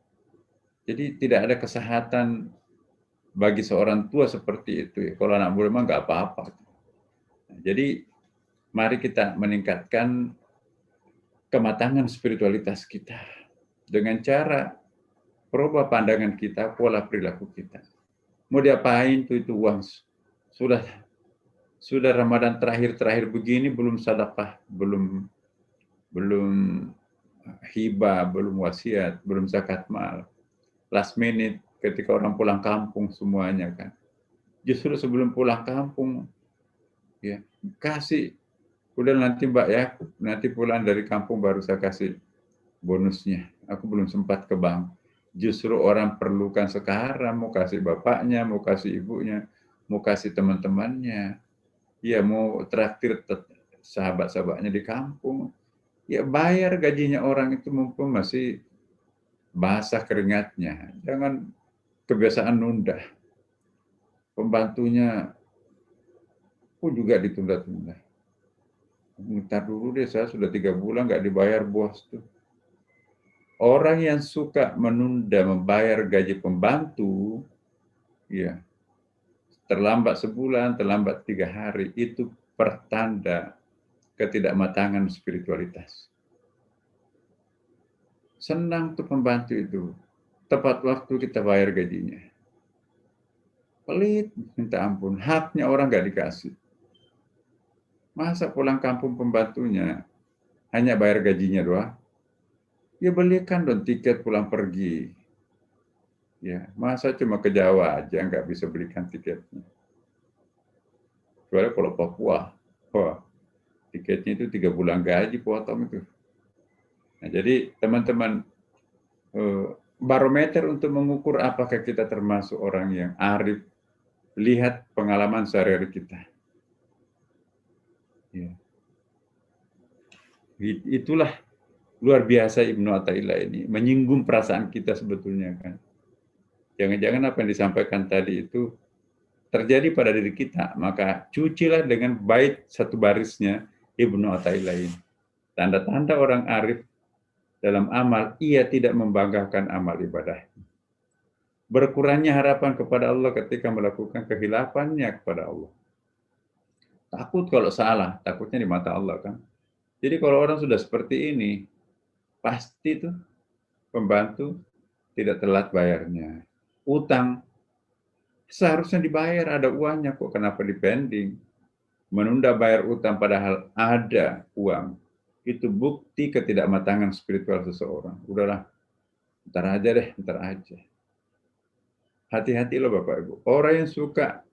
Jadi tidak ada kesehatan bagi seorang tua seperti itu, ya, kalau anak muda memang nggak apa-apa. Nah, jadi mari kita meningkatkan kematangan spiritualitas kita dengan cara merubah pandangan kita, pola perilaku kita. Mau diapain tuh itu uang? Sudah Ramadan terakhir begini belum sedekah, belum hibah, belum wasiat, belum zakat mal. Last minute ketika orang pulang kampung semuanya kan. Justru sebelum pulang kampung ya kasih, udah nanti Mbak ya, nanti pulang dari kampung baru saya kasih bonusnya. Aku belum sempat ke bank. Justru orang perlukan sekarang, mau kasih bapaknya, mau kasih ibunya, mau kasih teman-temannya, ya mau traktir sahabat-sahabatnya di kampung. Ya bayar gajinya orang itu mumpung masih basah keringatnya. Jangan kebiasaan nunda. Pembantunya pun juga ditunda-tunda. Ntar dulu deh, saya sudah 3 bulan nggak dibayar bos tuh. Orang yang suka menunda membayar gaji pembantu, ya terlambat sebulan, terlambat 3 hari, itu pertanda ketidakmatangan spiritualitas. Senang tuh pembantu itu, tepat waktu kita bayar gajinya. Pelit, minta ampun, haknya orang nggak dikasih. Masa pulang kampung pembantunya hanya bayar gajinya doang? Ya belikan dong tiket pulang pergi. Ya, masa cuma ke Jawa aja nggak bisa belikan tiketnya. Kecuali kalau Papua, wah, tiketnya itu 3 bulan gaji potong itu. Nah, jadi teman-teman, barometer untuk mengukur apakah kita termasuk orang yang arif, lihat pengalaman sehari-hari kita. Ya. Itulah luar biasa Ibnu Athaillah ini, menyinggung perasaan kita sebetulnya kan. Jangan-jangan apa yang disampaikan tadi itu terjadi pada diri kita, maka cucilah dengan bait satu barisnya Ibnu Athaillah ini. Tanda-tanda orang arif dalam amal, ia tidak membanggakan amal ibadah. Berkurangnya harapan kepada Allah ketika melakukan kehilafannya kepada Allah. Takut kalau salah, takutnya di mata Allah kan. Jadi kalau orang sudah seperti ini, pasti tuh pembantu tidak telat bayarnya. Utang seharusnya dibayar, ada uangnya kok, kenapa dipending? Menunda bayar utang padahal ada uang. Itu bukti ketidakmatangan spiritual seseorang. Udahlah, ntar aja deh, ntar aja. Hati-hati loh Bapak Ibu. Orang yang suka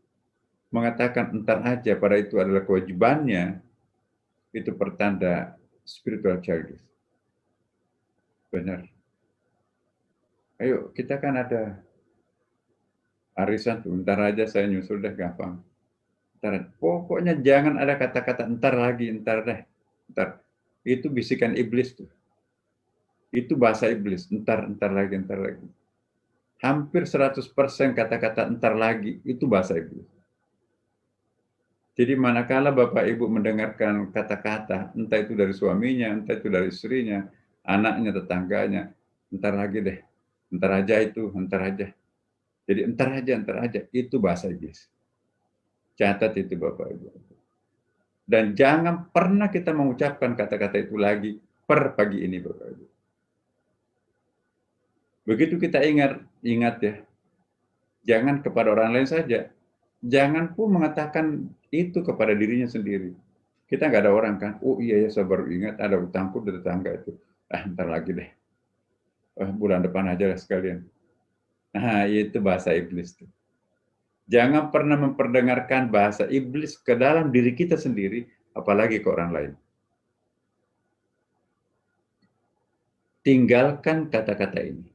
mengatakan entar aja pada itu adalah kewajibannya, itu pertanda spiritual childish. Benar. Ayo, kita kan ada arisan tuh, entar aja saya nyusul deh, gampang. Entar, pokoknya jangan ada kata-kata entar lagi, entar deh. Entar. Itu bisikan iblis tuh. Itu bahasa iblis, entar lagi, entar lagi. Hampir 100% kata-kata entar lagi, itu bahasa iblis. Jadi manakala Bapak Ibu mendengarkan kata-kata, entah itu dari suaminya, entah itu dari istrinya, anaknya, tetangganya, entar lagi deh, entar aja itu, entar aja. Jadi entar aja, itu bahasa iblis. Catat itu Bapak Ibu. Dan jangan pernah kita mengucapkan kata-kata itu lagi per pagi ini Bapak Ibu. Begitu kita ingat ya, jangan kepada orang lain saja. Jangan pun mengatakan itu kepada dirinya sendiri. Kita nggak ada orang kan, oh iya ya saya baru ingat ada utangku dari tetangga itu. Ntar lagi deh. Bulan depan aja lah sekalian. Nah itu bahasa iblis tuh. Jangan pernah memperdengarkan bahasa iblis ke dalam diri kita sendiri, apalagi ke orang lain. Tinggalkan kata-kata ini.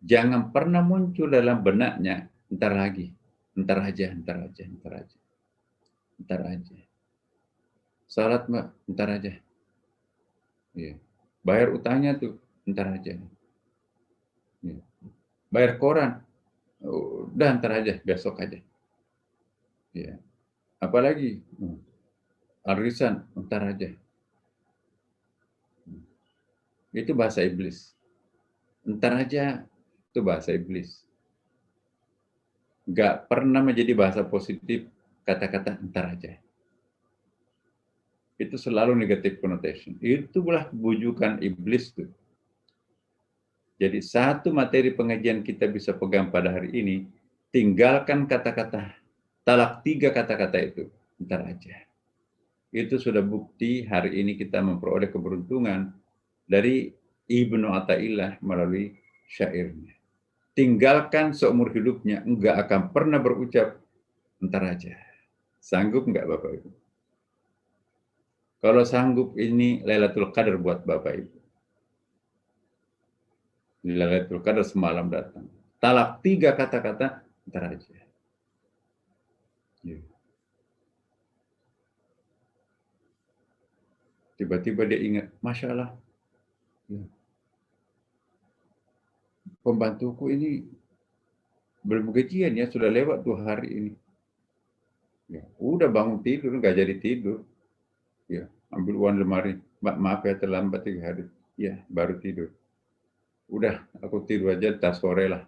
Jangan pernah muncul dalam benaknya, entar lagi, entar aja. Salat Mbak, entar aja. Ya. Bayar utangnya tuh, entar aja. Ya. Bayar koran, udah entar aja, besok aja. Ya. Apalagi arisan, entar aja. Itu bahasa iblis. Entar aja, itu bahasa iblis. nggak pernah menjadi bahasa positif kata-kata ntar aja. Itu selalu negative connotation. Itulah bujukan iblis tuh. Jadi satu materi pengajian kita bisa pegang pada hari ini, tinggalkan kata-kata, talak 3 kata-kata itu, ntar aja. Itu sudah bukti hari ini kita memperoleh keberuntungan dari Ibnu Athaillah melalui syairnya. Tinggalkan seumur hidupnya, enggak akan pernah berucap, ntar aja. Sanggup enggak Bapak Ibu? Kalau sanggup, ini Lailatul Qadar buat Bapak Ibu. Lailatul Qadar semalam datang. Talak 3 kata-kata, ntar aja. Ya. Tiba-tiba dia ingat, Masya Allah, ya, pembantuku ini belum gajian ya, sudah lewat 2 hari ini. Ya, udah bangun tidur, nggak jadi tidur. Ya, ambil uang lemari, maaf ya terlambat 3 hari. Ya, baru tidur. Udah, aku tidur aja, tas sore lah.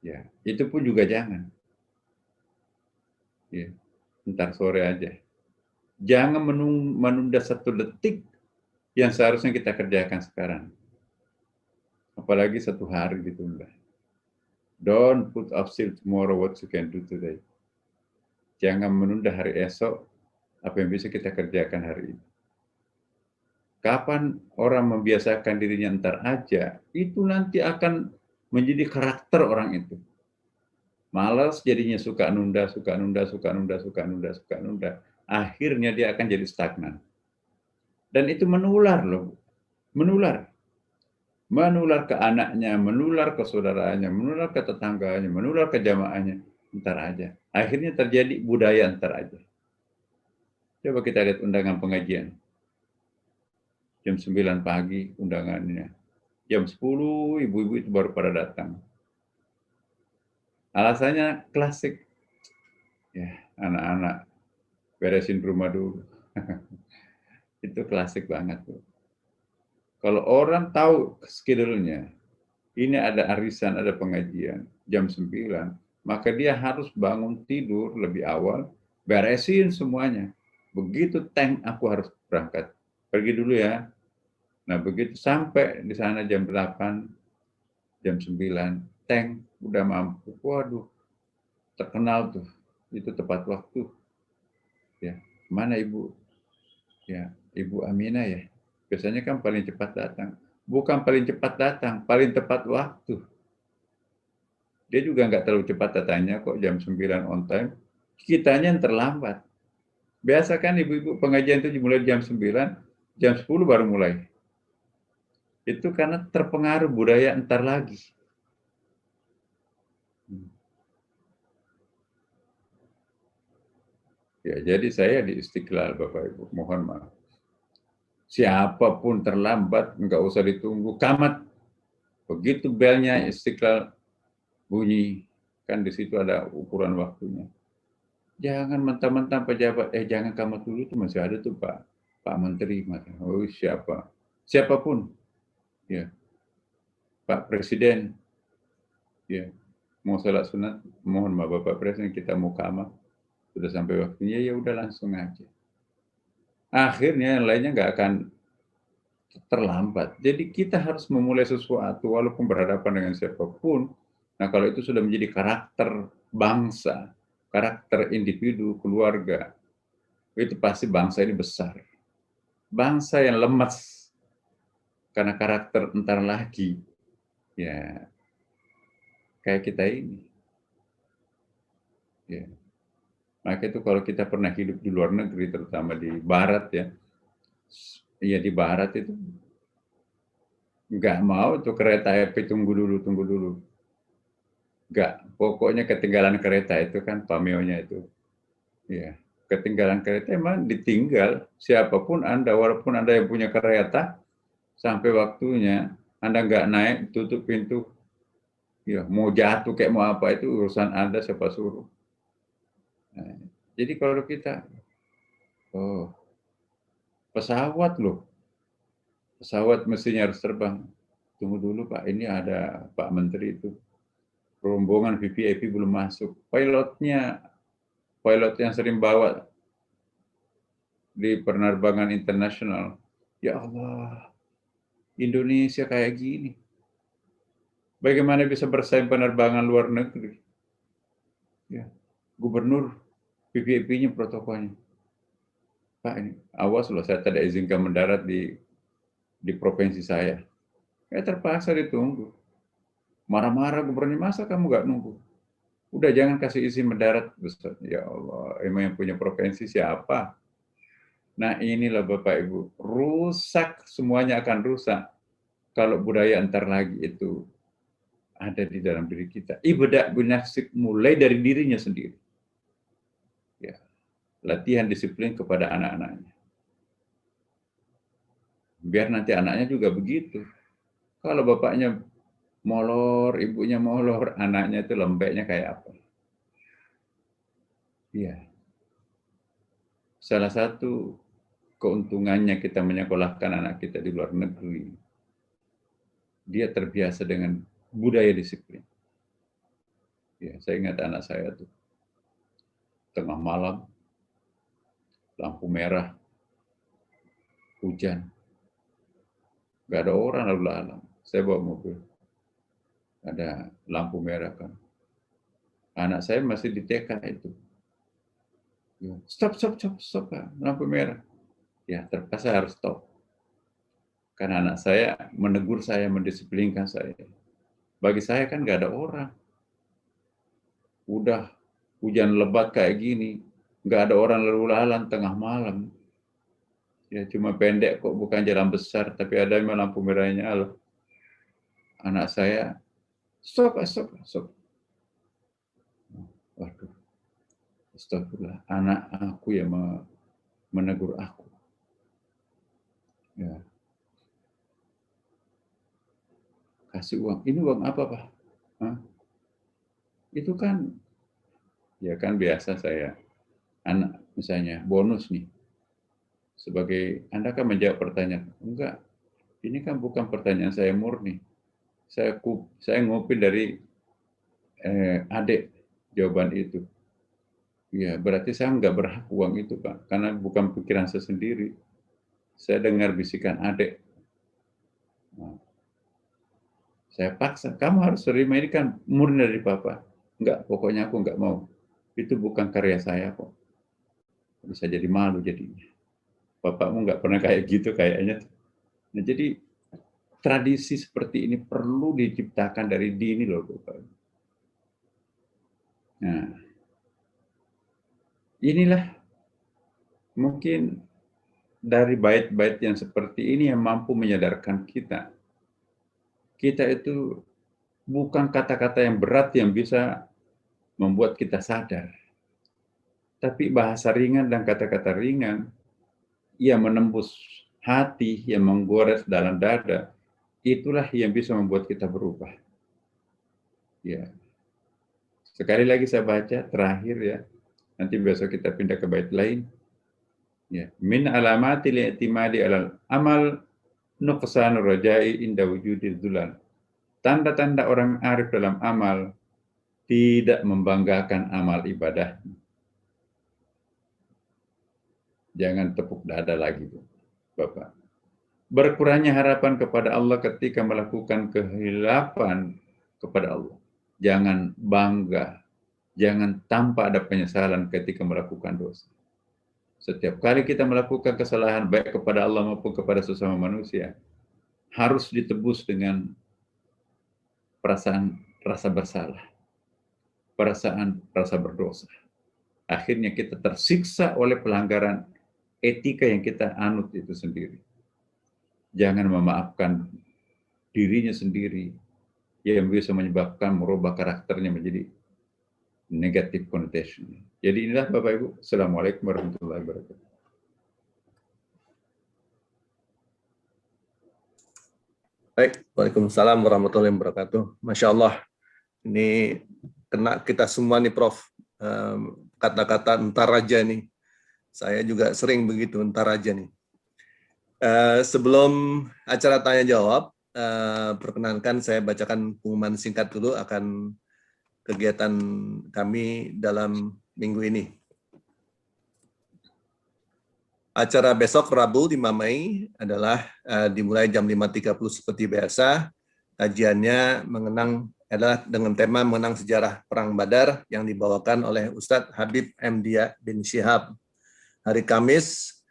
Ya, itu pun juga jangan. Ya, ntar sore aja. Jangan menunda 1 detik yang seharusnya kita kerjakan sekarang. Apalagi 1 hari ditunda. Don't put off till tomorrow what you can do today. Jangan menunda hari esok apa yang bisa kita kerjakan hari ini. Kapan orang membiasakan dirinya ntar aja, itu nanti akan menjadi karakter orang itu. Malas jadinya suka nunda. Akhirnya dia akan jadi stagnan. Dan itu menular loh. Menular ke anaknya, menular ke saudaranya, menular ke tetangganya, menular ke jamaahnya. Ntar aja. Akhirnya terjadi budaya ntar aja. Coba kita lihat undangan pengajian. Jam 9 pagi undangannya. Jam 10 ibu-ibu itu baru pada datang. Alasannya klasik. Ya, anak-anak beresin rumah dulu. Itu klasik banget tuh. Kalau orang tahu schedule-nya, ini ada arisan, ada pengajian, jam 9, maka dia harus bangun tidur lebih awal, beresin semuanya. Begitu tank aku harus berangkat. Pergi dulu ya. Nah, begitu sampai di sana jam 8, jam 9, tank udah mampu. Waduh, terkenal tuh. Itu tepat waktu. Ya, mana Ibu? Ya, Ibu Aminah ya. Biasanya kan paling cepat datang. Bukan paling cepat datang, paling tepat waktu. Dia juga nggak terlalu cepat datangnya kok, jam 9 on time. Kitanya yang terlambat. Biasa kan ibu-ibu pengajian itu dimulai jam 9, jam 10 baru mulai. Itu karena terpengaruh budaya entar lagi. Ya, jadi saya di Istiqlal, Bapak Ibu, mohon maaf. Siapapun terlambat, nggak usah ditunggu, kamat. Begitu belnya Istiqlal bunyi, kan di situ ada ukuran waktunya. Jangan mentah-mentah pejabat, jangan kamat dulu, itu masih ada tuh Pak Menteri. Oh siapa? Siapapun. Ya, Pak Presiden, ya, mau salat sunat, mohon maaf Bapak Presiden, kita mau kamar, sudah sampai waktunya, ya udah langsung aja. Akhirnya yang lainnya nggak akan terlambat. Jadi kita harus memulai sesuatu walaupun berhadapan dengan siapapun. Nah, kalau itu sudah menjadi karakter bangsa, karakter individu, keluarga, itu pasti bangsa ini besar. Bangsa yang lemas karena karakter entar lagi, ya kayak kita ini. Ya. Maka itu kalau kita pernah hidup di luar negeri, terutama di barat ya di barat itu nggak mau tuh kereta api tunggu dulu. Nggak, pokoknya ketinggalan kereta itu kan pameonya itu. Ya, ketinggalan kereta emang ditinggal. Siapapun Anda, walaupun Anda yang punya kereta, sampai waktunya Anda nggak naik, tutup pintu. Ya, mau jatuh kayak mau apa itu urusan Anda, siapa suruh. Nah, jadi kalau kita, pesawat loh, pesawat mestinya harus terbang. Tunggu dulu Pak, ini ada Pak Menteri itu. rombongan VVIP belum masuk. Pilot yang sering bawa di penerbangan internasional, ya Allah, Indonesia kayak gini. Bagaimana bisa bersaing penerbangan luar negeri? Ya, gubernur VVIP-nya protokolnya. Pak, ini awas loh, saya tidak izinkan mendarat di provinsi saya. Ya terpaksa ditunggu. Marah-marah gubernur, masa kamu nggak nunggu? Udah jangan kasih izin mendarat. Ya Allah, emang yang punya provinsi siapa? Nah inilah Bapak Ibu, rusak, semuanya akan rusak kalau budaya antar lagi itu ada di dalam diri kita. Ibadah binafsik mulai dari dirinya sendiri. Ya, latihan disiplin kepada anak-anaknya. Biar nanti anaknya juga begitu. Kalau bapaknya molor, ibunya molor, anaknya itu lembeknya kayak apa? Iya. Salah satu keuntungannya kita menyekolahkan anak kita di luar negeri, dia terbiasa dengan budaya disiplin. Ya, saya ingat anak saya tuh, tengah malam, lampu merah, hujan, nggak ada orang lalu lalang. Saya bawa mobil, ada lampu merah kan. Anak saya masih di TK itu. Stop, lampu merah. Ya, terpaksa harus stop. Karena anak saya menegur saya, mendisiplinkan saya. Bagi saya kan nggak ada orang. Udah hujan lebat kayak gini, nggak ada orang lalu lalang tengah malam. Ya cuma pendek kok, bukan jalan besar, tapi ada yang lampu merahnya. Allah. Anak saya, stop. Waduh, astagfirullah, anak aku yang menegur aku. Ya. Kasih uang. Ini uang apa, Pak? Hah? Itu kan, ya kan biasa saya, anak misalnya bonus nih. Sebagai, Anda kan menjawab pertanyaan. Enggak, ini kan bukan pertanyaan saya murni. Saya ngupin dari adik jawaban itu. Ya, berarti saya nggak berhak uang itu, Pak. Karena bukan pikiran saya sendiri. Saya dengar bisikan adik. Nah, saya paksa, kamu harus terima, ini kan murni dari Papa. Enggak, pokoknya aku nggak mau. Itu bukan karya saya kok. Bisa jadi malu jadinya. Bapakmu nggak pernah kayak gitu kayaknya. Nah, jadi tradisi seperti ini perlu diciptakan dari dini loh, Bapak. Nah, inilah mungkin dari bait-bait yang seperti ini yang mampu menyadarkan kita. Kita itu bukan kata-kata yang berat yang bisa membuat kita sadar. Tapi bahasa ringan dan kata-kata ringan yang menembus hati, yang menggores dalam dada, itulah yang bisa membuat kita berubah. Ya. Sekali lagi saya baca terakhir ya. Nanti besok kita pindah ke bait lain. Ya, min alamatil i'timadi alal amal nuqsan rajai inda wujudil dzulal. Tanda-tanda orang arif dalam amal tidak membanggakan amal ibadah. Jangan tepuk dada lagi, Bapak. Berkurangnya harapan kepada Allah ketika melakukan kehilapan kepada Allah. Jangan bangga, jangan tanpa ada penyesalan ketika melakukan dosa. Setiap kali kita melakukan kesalahan baik kepada Allah maupun kepada sesama manusia, harus ditebus dengan perasaan rasa bersalah, perasaan rasa berdosa. Akhirnya kita tersiksa oleh pelanggaran etika yang kita anut itu sendiri. Jangan memaafkan dirinya sendiri yang bisa menyebabkan merubah karakternya menjadi negative connotation. Jadi inilah Bapak Ibu. Assalamualaikum warahmatullahi wabarakatuh. Baik, Waalaikumsalam warahmatullahi wabarakatuh. Masya Allah, ini kena kita semua nih Prof. Kata-kata entar aja nih. Saya juga sering begitu, entar aja nih. Sebelum acara tanya jawab, perkenankan saya bacakan pengumuman singkat dulu akan kegiatan kami dalam minggu ini. Acara besok Rabu 5 Mei adalah dimulai jam 5.30 seperti biasa. Kajiannya adalah dengan tema mengenang sejarah Perang Badar yang dibawakan oleh Ustadz Habib M. Dia bin Syihab. Hari Kamis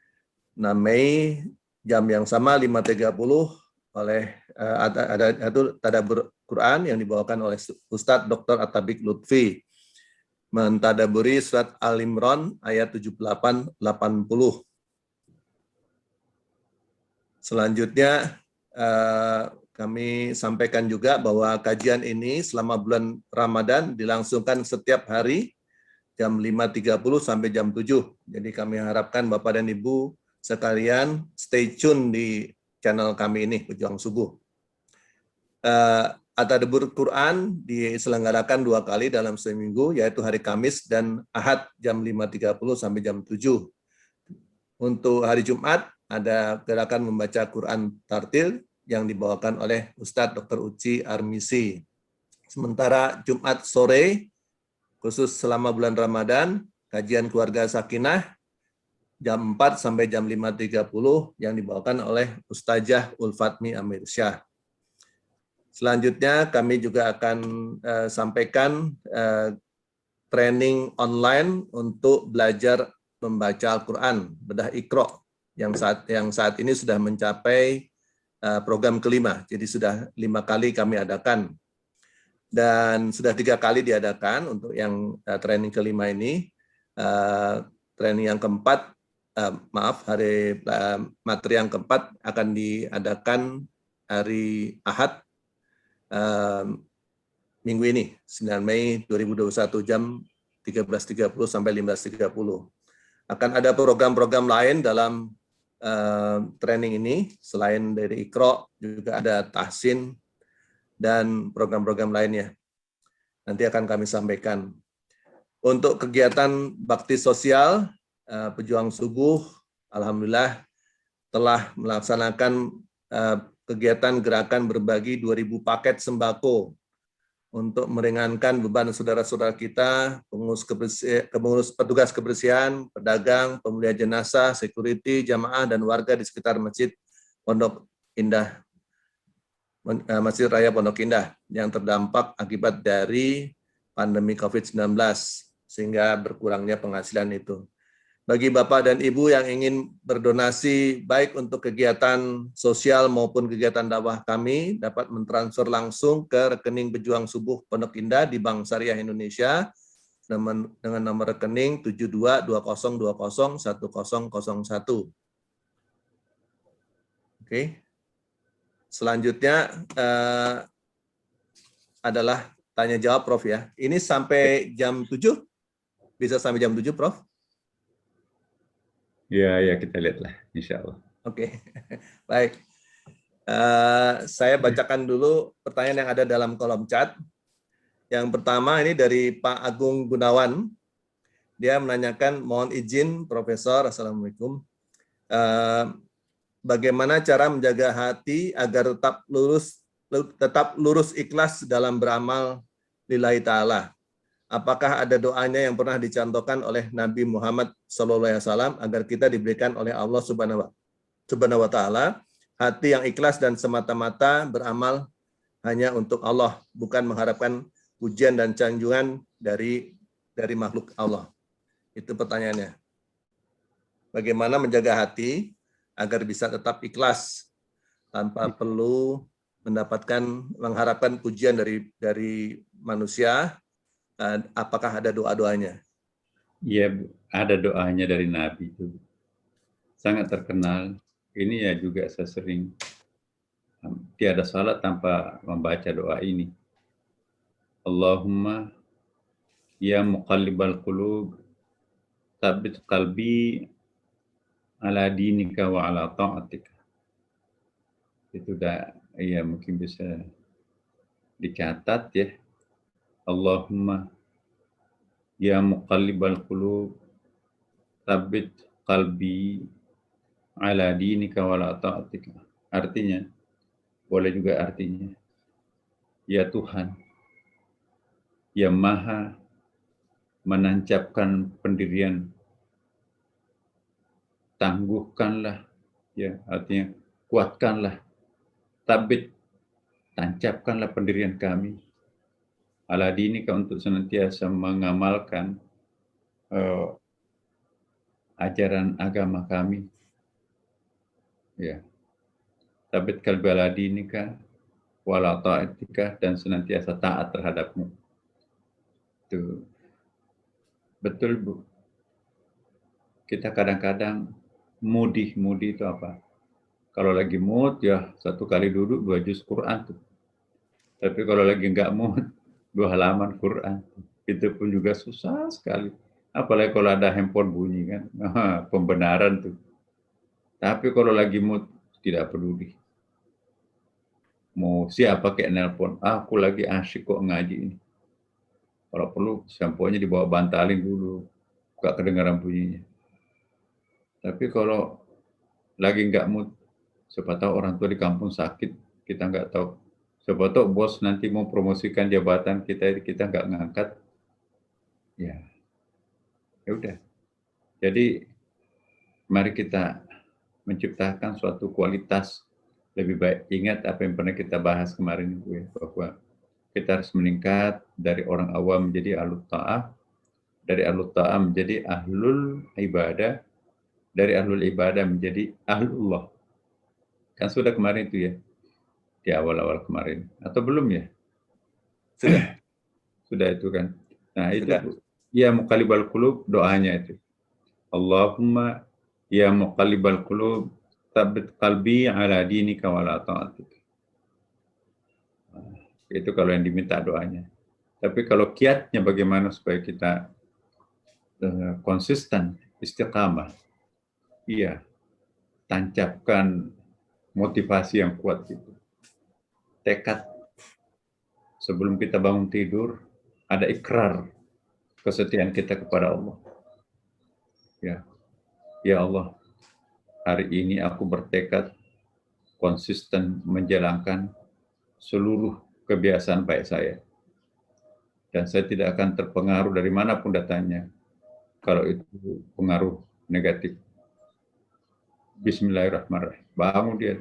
6 Mei jam yang sama 5.30 oleh ada tadabbur Quran yang dibawakan oleh Ustadz Dr. Atabik Lutfi. Mentadaburi surat Al-Imran ayat 78-80. Selanjutnya kami sampaikan juga bahwa kajian ini selama bulan Ramadan dilangsungkan setiap hari jam 5.30 sampai jam 7. Jadi kami harapkan Bapak dan Ibu sekalian stay tune di channel kami ini, Pejuang Subuh. At-Tadabbur Quran diselenggarakan 2 kali dalam seminggu, yaitu hari Kamis dan Ahad jam 5.30 sampai jam 7. Untuk hari Jumat, ada gerakan membaca Quran Tartil yang dibawakan oleh Ustadz Dr. Uci Armisi. Sementara Jumat sore, khusus selama bulan Ramadan, kajian keluarga Sakinah jam 4 sampai jam 5.30 yang dibawakan oleh Ustazah Ulfatmi Amir Syah. Selanjutnya kami juga akan sampaikan training online untuk belajar membaca Al-Quran, bedah Iqra, yang saat ini sudah mencapai program kelima. Jadi sudah 5 kali kami adakan. Dan sudah 3 kali diadakan untuk yang training kelima ini. Training yang keempat, materi yang keempat akan diadakan hari Ahad minggu ini, 9 Mei 2021 jam 13.30 sampai 15.30. Akan ada program-program lain dalam training ini, selain dari Iqra, juga ada tahsin dan program-program lainnya. Nanti akan kami sampaikan. Untuk kegiatan bakti sosial, Pejuang Subuh, alhamdulillah telah melaksanakan kegiatan gerakan berbagi 2.000 paket sembako untuk meringankan beban saudara-saudara kita, pengurus petugas kebersihan, pedagang, pemulia jenazah, security, jamaah, dan warga di sekitar Masjid Pondok Indah, Masjid Raya Pondok Indah yang terdampak akibat dari pandemi COVID-19, sehingga berkurangnya penghasilan itu. Bagi Bapak dan Ibu yang ingin berdonasi baik untuk kegiatan sosial maupun kegiatan dakwah kami dapat mentransfer langsung ke rekening Pejuang Subuh Pondok Indah di Bank Syariah Indonesia dengan nomor rekening 7220201001. Oke. Selanjutnya adalah tanya jawab Prof ya. Ini sampai jam 7? Bisa sampai jam 7 Prof? Ya, kita lihatlah, insya Allah. Oke, baik. Saya bacakan dulu pertanyaan yang ada dalam kolom chat. Yang pertama ini dari Pak Agung Gunawan. Dia menanyakan, mohon izin Profesor, Assalamualaikum. Bagaimana cara menjaga hati agar tetap lurus ikhlas dalam beramal lillahi ta'ala? Apakah ada doanya yang pernah dicontohkan oleh Nabi Muhammad SAW agar kita diberikan oleh Allah Subhanahu wa Ta'ala hati yang ikhlas dan semata-mata beramal hanya untuk Allah, bukan mengharapkan pujian dan sanjungan dari makhluk Allah? Itu pertanyaannya. Bagaimana menjaga hati agar bisa tetap ikhlas tanpa perlu mengharapkan pujian dari manusia? Apakah ada doa-doanya? Iya, ada doanya dari Nabi itu. Sangat terkenal. Ini ya juga saya sering, tiada salat tanpa membaca doa ini. Allahumma ya muqallibal qulub, tsabbit qalbi ala dinika wa ala ta'atika. Itu ya mungkin bisa dicatat ya. Allahumma ya muqallibal qulub, tsabbit qalbi ala dinika wa ala ta'atika. Artinya, boleh juga artinya, ya Tuhan, yang maha menancapkan pendirian. Tangguhkanlah, ya, artinya kuatkanlah, tabit, tancapkanlah pendirian kami. Ala dinika untuk senantiasa mengamalkan ajaran agama kami. Ya. Tabit kalbi ala dinika wala ta'atika, dan senantiasa taat terhadapmu. Itu betul, Bu. Kita kadang-kadang mudi itu apa? Kalau lagi mood ya 1 kali duduk 2 juz Quran tuh. Tapi kalau lagi enggak mood 2 halaman Quran. Itu pun juga susah sekali. Apalagi kalau ada handphone bunyi kan. Pembenaran tuh. Tapi kalau lagi mood tidak peduli. Mau siapa kayak nelpon, aku lagi asyik kok ngaji ini. Kalau perlu samponya dibawa bantalin dulu. Enggak kedengaran bunyinya. Tapi kalau lagi enggak mood, siapa tahu orang tua di kampung sakit, kita enggak tahu. Siapa tahu bos nanti mau promosikan jabatan kita enggak ngangkat. Ya udah. Jadi mari kita menciptakan suatu kualitas lebih baik. Ingat apa yang pernah kita bahas kemarin itu ya, bahwa kita harus meningkat dari orang awam menjadi ahlul ta'ah, dari ahlul ta'ah menjadi ahlul ibadah, dari ahlul ibadah menjadi ahlullah. Kan sudah kemarin itu ya, di awal-awal kemarin. Atau belum ya? Sudah. Sudah itu kan. Nah itu, Sudah. ya muqallibal qulub, doanya itu. Allahumma ya muqallibal qulub, tsabbit qalbi ala dinika wa ala ta'atik. Itu kalau yang diminta doanya. Tapi kalau kiatnya bagaimana supaya kita konsisten, istiqamah. Iya, tancapkan motivasi yang kuat itu. Tekad. Sebelum kita bangun tidur, ada ikrar kesetiaan kita kepada Allah. Ya Allah, hari ini aku bertekad konsisten menjalankan seluruh kebiasaan baik saya. Dan saya tidak akan terpengaruh dari manapun datangnya, kalau itu pengaruh negatif. Bismillahirrahmanirrahim. Bangun dia.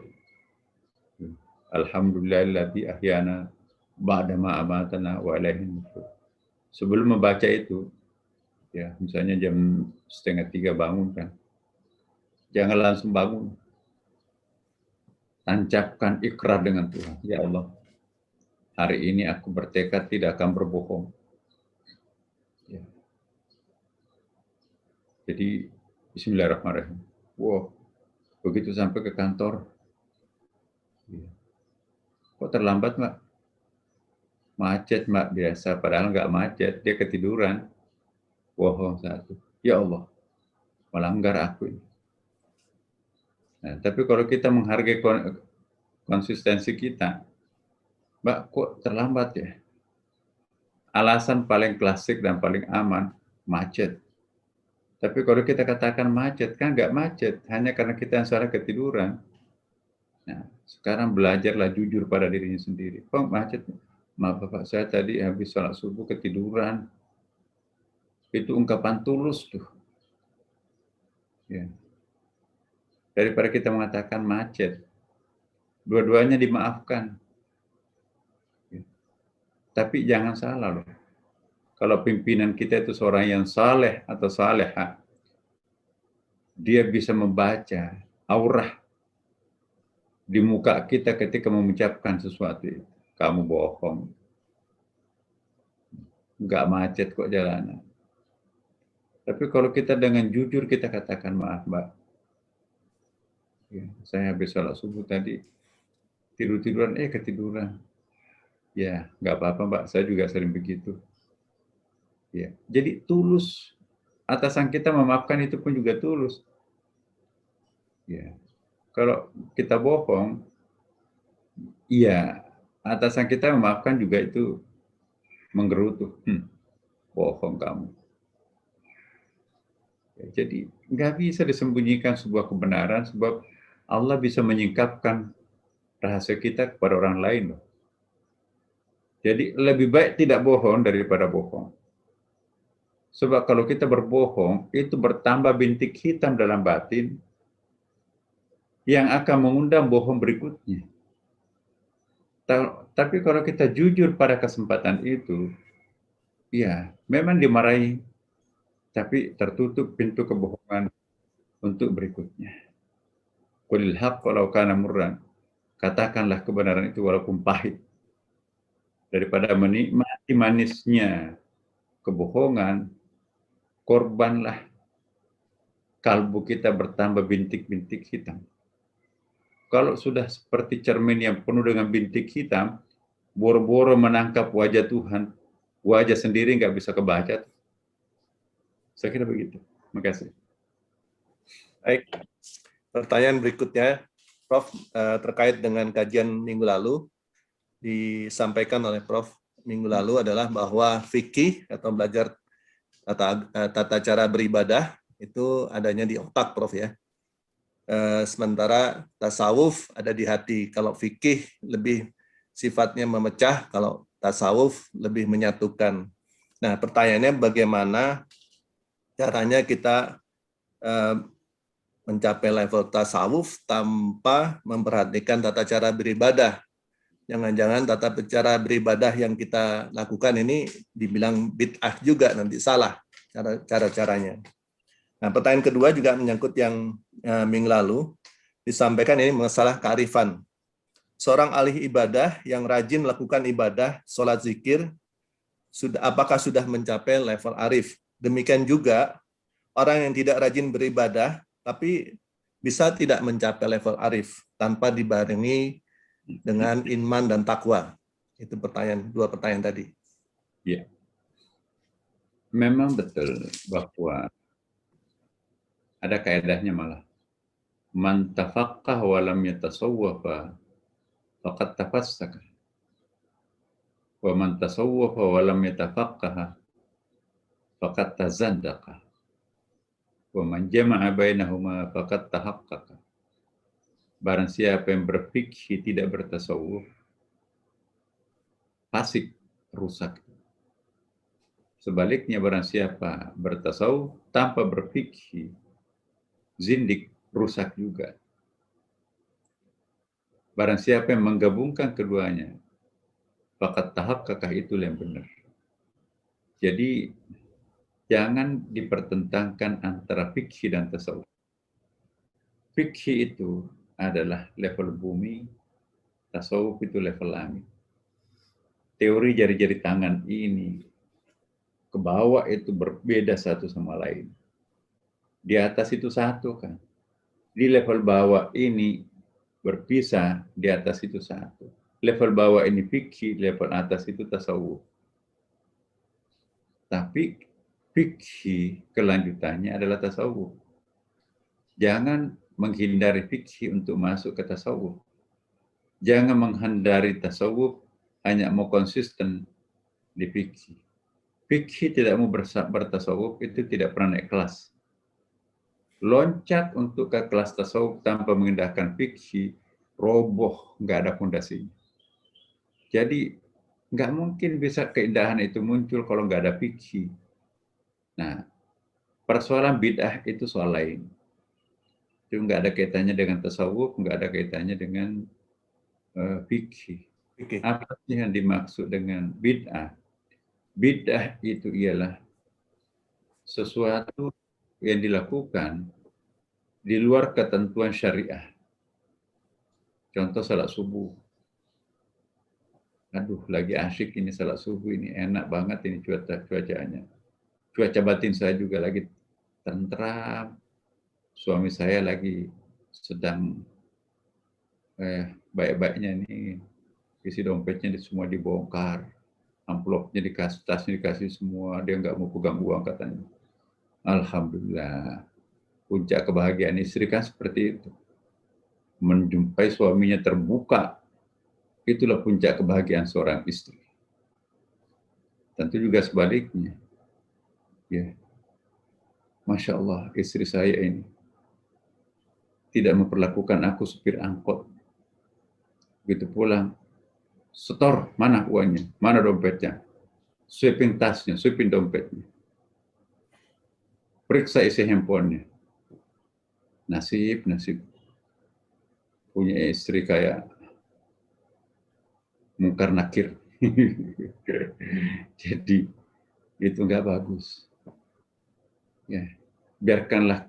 Alhamdulillahilladzi ahyana ba'da ma amatana wa ilaihin nusyur. Sebelum membaca itu, ya misalnya jam 2:30 bangun kan, jangan langsung bangun. Tancapkan ikrar dengan Tuhan. Ya Allah, hari ini aku bertekad tidak akan berbohong. Ya. Jadi Bismillahirrahmanirrahim. Wow, begitu sampai ke kantor, ya. Kok terlambat, Mbak? Macet, Mbak, biasa. Padahal nggak macet, dia ketiduran. Bohong satu. Ya Allah, melanggar aku ini. Nah, tapi kalau kita menghargai konsistensi kita, Mbak, kok terlambat ya? Alasan paling klasik dan paling aman, macet. Tapi kalau kita katakan macet, kan nggak macet, hanya karena kita yang salah ketiduran. Nah, sekarang belajarlah jujur pada dirinya sendiri. Kok macet? Maaf Bapak, saya tadi habis sholat subuh ketiduran. Itu ungkapan tulus tuh. Ya. Daripada kita mengatakan macet, dua-duanya dimaafkan. Ya. Tapi jangan salah loh. Kalau pimpinan kita itu seorang yang saleh atau salehah, dia bisa membaca aurah di muka kita ketika mengucapkan sesuatu. Kamu bohong. Enggak macet kok jalanan. Tapi kalau kita dengan jujur kita katakan, maaf Mbak, ya, saya habis sholat subuh tadi tidur-tiduran, ketiduran. Ya, nggak apa-apa Mbak, saya juga sering begitu. Ya, jadi tulus. Atasan kita memaafkan itu pun juga tulus. Ya, kalau kita bohong, iya, atasan kita memaafkan juga itu menggerutu. Bohong kamu. Ya, jadi nggak bisa disembunyikan sebuah kebenaran, sebab Allah bisa menyingkapkan rahasia kita kepada orang lain loh. Jadi lebih baik tidak bohong daripada bohong. Sebab kalau kita berbohong, itu bertambah bintik hitam dalam batin yang akan mengundang bohong berikutnya. Tapi kalau kita jujur pada kesempatan itu, ya memang dimarahi, tapi tertutup pintu kebohongan untuk berikutnya. Qulil haqq walau kana murran. Katakanlah kebenaran itu walaupun pahit. Daripada menikmati manisnya kebohongan, korbanlah kalbu kita bertambah bintik-bintik hitam. Kalau sudah seperti cermin yang penuh dengan bintik hitam, boro-boro menangkap wajah Tuhan, wajah sendiri nggak bisa kebaca. Saya kira begitu. Terima kasih. Baik, pertanyaan berikutnya, Prof, terkait dengan kajian minggu lalu, disampaikan oleh Prof minggu lalu adalah bahwa fikih atau belajar tata cara beribadah itu adanya di otak, Prof ya. Sementara tasawuf ada di hati. Kalau fikih lebih sifatnya memecah, kalau tasawuf lebih menyatukan. Nah, pertanyaannya bagaimana caranya kita mencapai level tasawuf tanpa memperhatikan tata cara beribadah. Jangan-jangan tata cara beribadah yang kita lakukan ini dibilang bid'ah juga, nanti salah cara-caranya. Nah, pertanyaan kedua juga menyangkut yang minggu lalu, disampaikan ini masalah kearifan. Seorang ahli ibadah yang rajin melakukan ibadah, sholat zikir, apakah sudah mencapai level arif? Demikian juga orang yang tidak rajin beribadah, tapi bisa tidak mencapai level arif tanpa dibarengi dengan iman dan takwa. Itu dua pertanyaan tadi. Ya, memang betul bahwa ada kaedahnya malah. Man tafaqqah wa lam yatasawwafa faqad tafassaka. Wa man tasawwafa wa lam yatafaqqah faqad tazandaqa. Wa man jama'a bainahuma faqad tahaqqaqa. Barang siapa yang berfikih tidak bertasawuf, fasik, rusak. Sebaliknya barang siapa bertasawuf tanpa berfikih, zindik, rusak juga. Barang siapa yang menggabungkan keduanya, faqad tahaqqaqa, itu yang benar. Jadi jangan dipertentangkan antara fikih dan tasawuf. Fikih itu adalah level bumi, tasawuf itu level langit. Teori jari-jari tangan ini ke bawah itu berbeda satu sama lain. Di atas itu satu kan. Di level bawah ini berpisah, di atas itu satu. Level bawah ini fikih, level atas itu tasawuf. Tapi fikih kelanjutannya adalah tasawuf. Jangan menghindari fikih untuk masuk ke tasawuf. Jangan menghindari tasawuf hanya mau konsisten di fikih. Fikih tidak mau bertasawuf itu tidak pernah naik kelas. Loncat untuk ke kelas tasawuf tanpa mengindahkan fikih, roboh, nggak ada fondasinya. Jadi nggak mungkin bisa keindahan itu muncul kalau nggak ada fikih. Nah, persoalan bid'ah itu soal lain. Itu nggak ada kaitannya dengan tasawuf, nggak ada kaitannya dengan fikih. Apa sih yang dimaksud dengan bid'ah? Bid'ah itu ialah sesuatu yang dilakukan di luar ketentuan syariah. Contoh salat subuh. Aduh, lagi asyik ini salat subuh ini, enak banget ini cuacanya. Cuaca batin saya juga lagi tentram. Suami saya lagi sedang baik-baiknya nih, isi dompetnya semua dibongkar. Amplopnya dikasih, tasnya dikasih semua, dia nggak mau pegang uang katanya. Alhamdulillah, puncak kebahagiaan istri kan seperti itu. Menjumpai suaminya terbuka, itulah puncak kebahagiaan seorang istri. Tentu juga sebaliknya. Ya, Masya Allah, istri saya ini tidak memperlakukan aku supir angkot. Begitu pulang, Setor, mana uangnya, mana dompetnya, sweeping tasnya, sweeping dompetnya, periksa isi handphonenya. Nasib punya istri kayak Munkar Nakir. Jadi itu nggak bagus. Ya, biarkanlah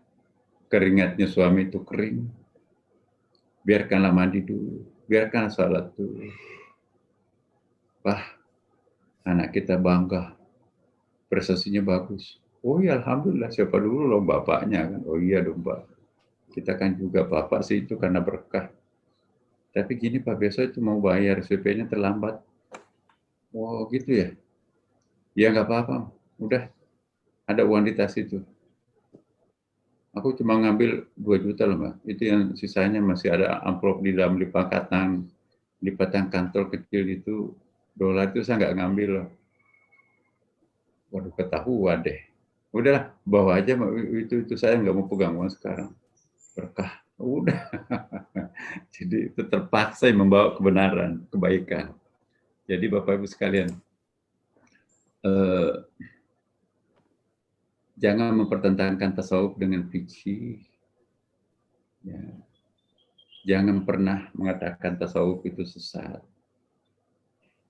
keringatnya suami itu kering, biarkanlah mandi dulu, biarkanlah salat dulu. Anak kita bangga, prestasinya bagus. Oh ya Alhamdulillah, siapa dulu loh bapaknya kan? Oh iya dong Pak. Kita kan juga bapak sih itu karena berkah. Tapi gini Pak, besok itu mau bayar SPP-nya terlambat. Wow gitu ya? Ya nggak apa-apa, udah ada uang di tas itu. Aku cuma ngambil 2 juta loh Mbak. Itu yang sisanya masih ada amplop di dalam lipatan kantong kecil itu, dolar itu saya nggak ngambil loh. Waduh ketahuan deh. Udahlah, bawa aja itu saya nggak mau pegang uang sekarang. Berkah. Udah. Jadi itu terpaksa membawa kebenaran, kebaikan. Jadi Bapak Ibu sekalian, jangan mempertentangkan tasawuf dengan fikih. Ya. Jangan pernah mengatakan tasawuf itu sesat.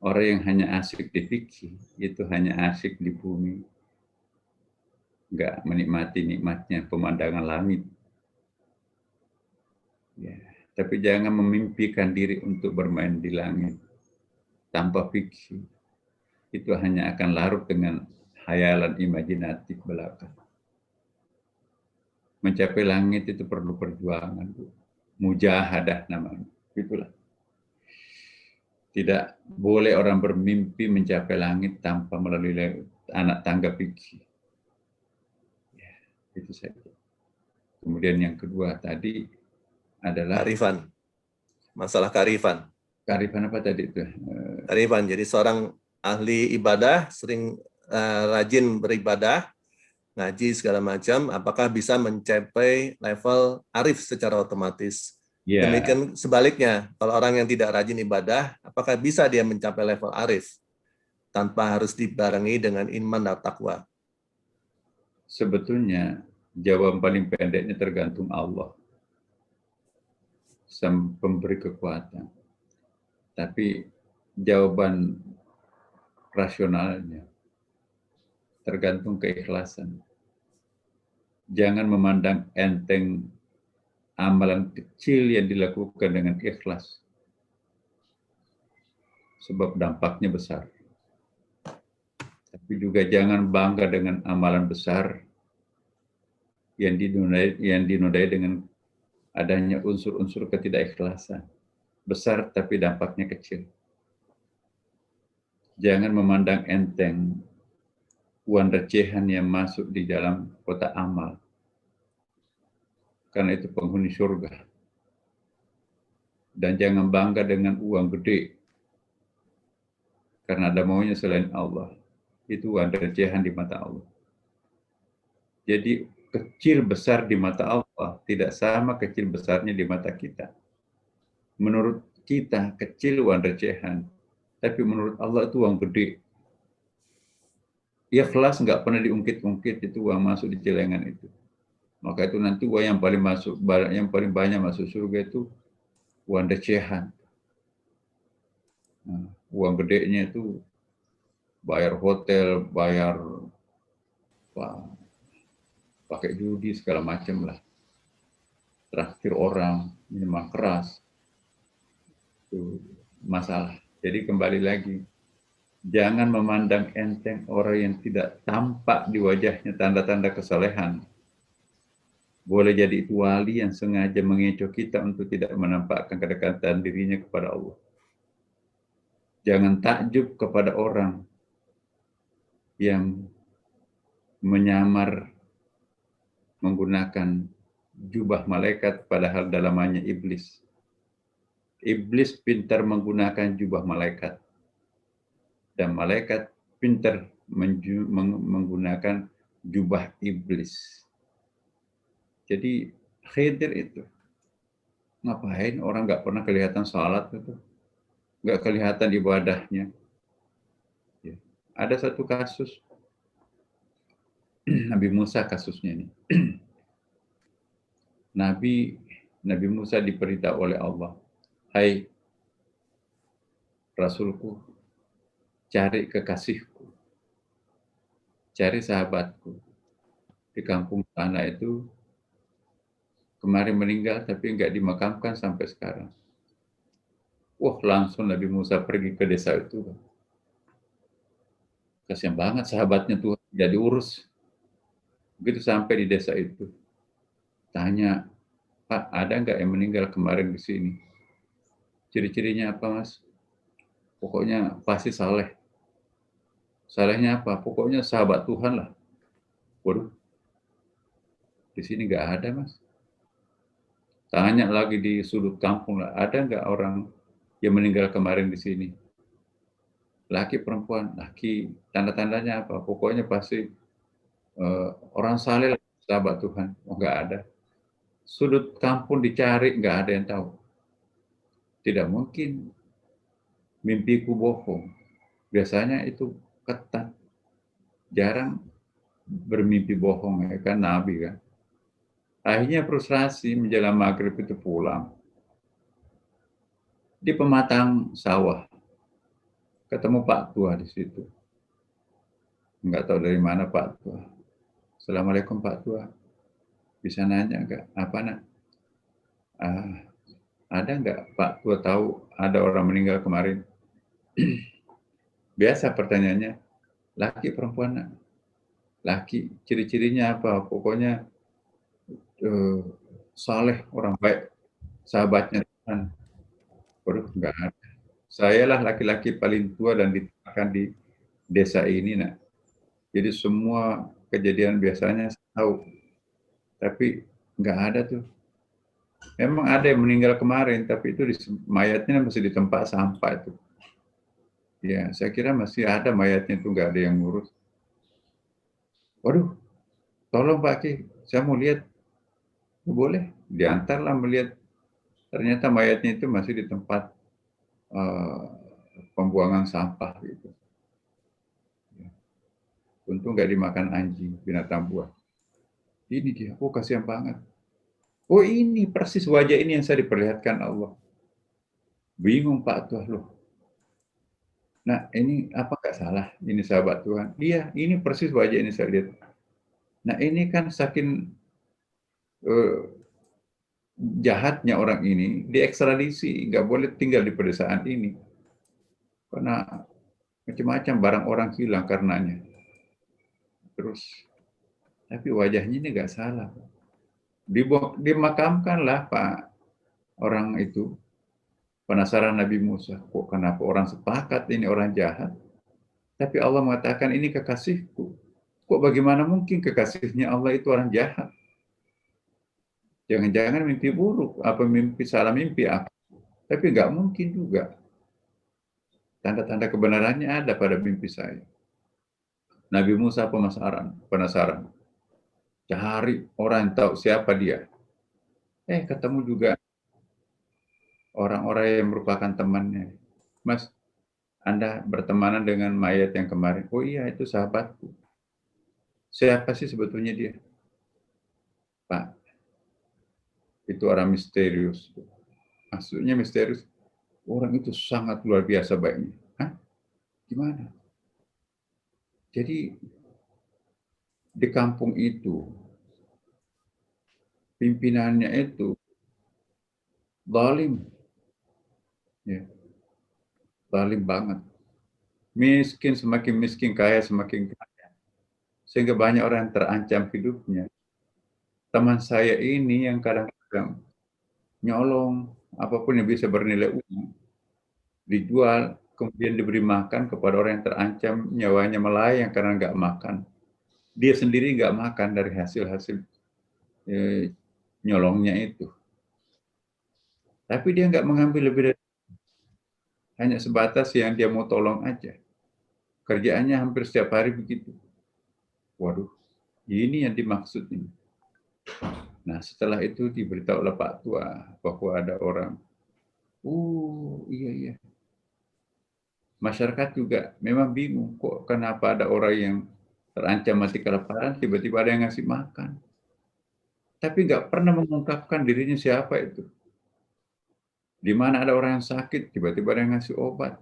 Orang yang hanya asyik di fikih, itu hanya asyik di bumi. Nggak menikmati nikmatnya pemandangan langit. Ya. Tapi jangan memimpikan diri untuk bermain di langit tanpa fikih. Itu hanya akan larut dengan hayalan imajinatif belaka. Mencapai langit itu perlu perjuangan, mujahadah namanya. Itulah. Tidak boleh orang bermimpi mencapai langit tanpa melalui anak tangga fikih. Ya, itu saja. Kemudian yang kedua tadi adalah Kearifan. Masalah kearifan. kearifan apa tadi itu? Kearifan. Jadi seorang ahli ibadah sering rajin beribadah, ngaji segala macam, apakah bisa mencapai level arif secara otomatis? Ya. Demikian sebaliknya, kalau orang yang tidak rajin ibadah, apakah bisa dia mencapai level arif tanpa harus dibarengi dengan iman dan takwa? Sebetulnya jawaban paling pendeknya tergantung Allah, sang pemberi kekuatan. Tapi jawaban rasionalnya tergantung keikhlasan. Jangan memandang enteng amalan kecil yang dilakukan dengan ikhlas, sebab dampaknya besar. Tapi juga jangan bangga dengan amalan besar yang dinodai dengan adanya unsur-unsur ketidakikhlasan. Besar tapi dampaknya kecil. Jangan memandang enteng uang recehan yang masuk di dalam kotak amal, karena itu penghuni surga. Dan jangan bangga dengan uang gede, karena ada maunya selain Allah. Itu uang recehan di mata Allah. Jadi kecil besar di mata Allah tidak sama kecil besarnya di mata kita. Menurut kita kecil uang recehan, tapi menurut Allah itu uang gede. Ikhlas nggak pernah diungkit-ungkit, itu uang masuk di celengan itu. Maka itu nanti uang yang paling banyak masuk surga itu uang recehan. Nah, uang gedenya itu bayar hotel, bayar pakai judi segala macam lah, traktir orang, minuman keras, itu masalah. Jadi kembali lagi, jangan memandang enteng orang yang tidak tampak di wajahnya tanda-tanda kesalehan. Boleh jadi itu wali yang sengaja mengecoh kita untuk tidak menampakkan kedekatan dirinya kepada Allah. Jangan takjub kepada orang yang menyamar menggunakan jubah malaikat padahal dalamannya iblis. Iblis pintar menggunakan jubah malaikat. Dan malaikat pintar menggunakan jubah iblis. Jadi Khidir itu ngapain orang nggak pernah kelihatan salat itu? nggak kelihatan ibadahnya. Ya. Ada satu kasus, Nabi Musa kasusnya ini. Nabi Musa diperintah oleh Allah, hai Rasulku, cari kekasihku, cari sahabatku. Di kampung sana itu kemarin meninggal tapi nggak dimakamkan sampai sekarang. Wah, langsung Nabi Musa pergi ke desa itu. Kasian banget sahabatnya Tuhan, jadi urus. Begitu sampai di desa itu, tanya, Pak, ada nggak yang meninggal kemarin di sini? Ciri-cirinya apa, Mas? Pokoknya pasti saleh. Salehnya apa? Pokoknya sahabat Tuhan lah. Waduh, di sini nggak ada, Mas. Tanya lagi di sudut kampung lah, ada nggak orang yang meninggal kemarin di sini? Laki perempuan, laki, tanda-tandanya apa? Pokoknya pasti orang saleh lah, sahabat Tuhan. Oh, nggak ada. Sudut kampung dicari, nggak ada yang tahu. Tidak mungkin mimpiku bohong. Biasanya itu ketat. Jarang bermimpi bohong, ya kan, Nabi kan. Akhirnya frustrasi menjelang maghrib itu pulang. Di pematang sawah, ketemu Pak Tua di situ. Nggak tahu dari mana Pak Tua. Assalamualaikum Pak Tua. Bisa nanya nggak? Apa nak? Ada nggak Pak Tua tahu ada orang meninggal kemarin? Biasa pertanyaannya, laki perempuan nak? Laki, ciri-cirinya apa? Pokoknya saleh, orang baik, sahabatnya Tuhan. Waduh, nggak ada. Sayalah laki-laki paling tua dan ditemukan di desa ini, nak. Jadi semua kejadian biasanya saya tahu, tapi nggak ada tuh. Memang ada yang meninggal kemarin, tapi itu mayatnya masih di tempat sampah itu. Ya, saya kira masih ada mayatnya itu, nggak ada yang ngurus. Waduh, tolong Pak Ki, saya mau lihat. Boleh, diantarlah melihat. Ternyata mayatnya itu masih di tempat pembuangan sampah gitu. Untung nggak dimakan anjing, binatang buas. Ini dia, kasihan banget. Oh ini persis wajah ini yang saya diperlihatkan Allah. Bingung Pak Tuh loh. Nah ini apa nggak salah? Ini sahabat Tuhan. Iya, ini persis wajah ini saya lihat. Nah ini kan saking jahatnya orang ini, diekstradisi, nggak boleh tinggal di pedesaan ini. Karena macam-macam barang orang hilang karenanya. Terus, tapi wajahnya ini nggak salah. Dimakamkanlah Pak orang itu. Penasaran Nabi Musa, kok kenapa orang sepakat ini orang jahat? Tapi Allah mengatakan ini kekasihku. Kok bagaimana mungkin kekasihnya Allah itu orang jahat? Jangan-jangan mimpi buruk, apa mimpi salah mimpi aku. Tapi nggak mungkin juga. Tanda-tanda kebenarannya ada pada mimpi saya. Nabi Musa penasaran. Cari orang yang tahu siapa dia. Ketemu juga orang-orang yang merupakan temannya. Mas, Anda bertemanan dengan mayat yang kemarin. Oh iya, itu sahabatku. Siapa sih sebetulnya dia? Pak, itu orang misterius. Maksudnya misterius, orang itu sangat luar biasa baiknya. Hah? Gimana? Jadi, di kampung itu, pimpinannya itu zalim. Ya, zalim banget. Miskin semakin miskin, kaya semakin kaya. Sehingga banyak orang yang terancam hidupnya. Teman saya ini yang kadang-kadang nyolong apapun yang bisa bernilai uang, dijual, kemudian diberi makan kepada orang yang terancam nyawanya melayang karena nggak makan. Dia sendiri nggak makan dari hasil-hasil nyolongnya itu. Tapi dia nggak mengambil lebih dari hanya sebatas yang dia mau tolong aja. Kerjaannya hampir setiap hari begitu. Waduh, ini yang dimaksud ini. Nah, setelah itu diberitahu oleh Pak Tua bahwa ada orang, iya. Masyarakat juga memang bingung, kok kenapa ada orang yang terancam mati kelaparan, tiba-tiba ada yang ngasih makan. Tapi nggak pernah mengungkapkan dirinya siapa itu. Di mana ada orang yang sakit, tiba-tiba ada yang ngasih obat.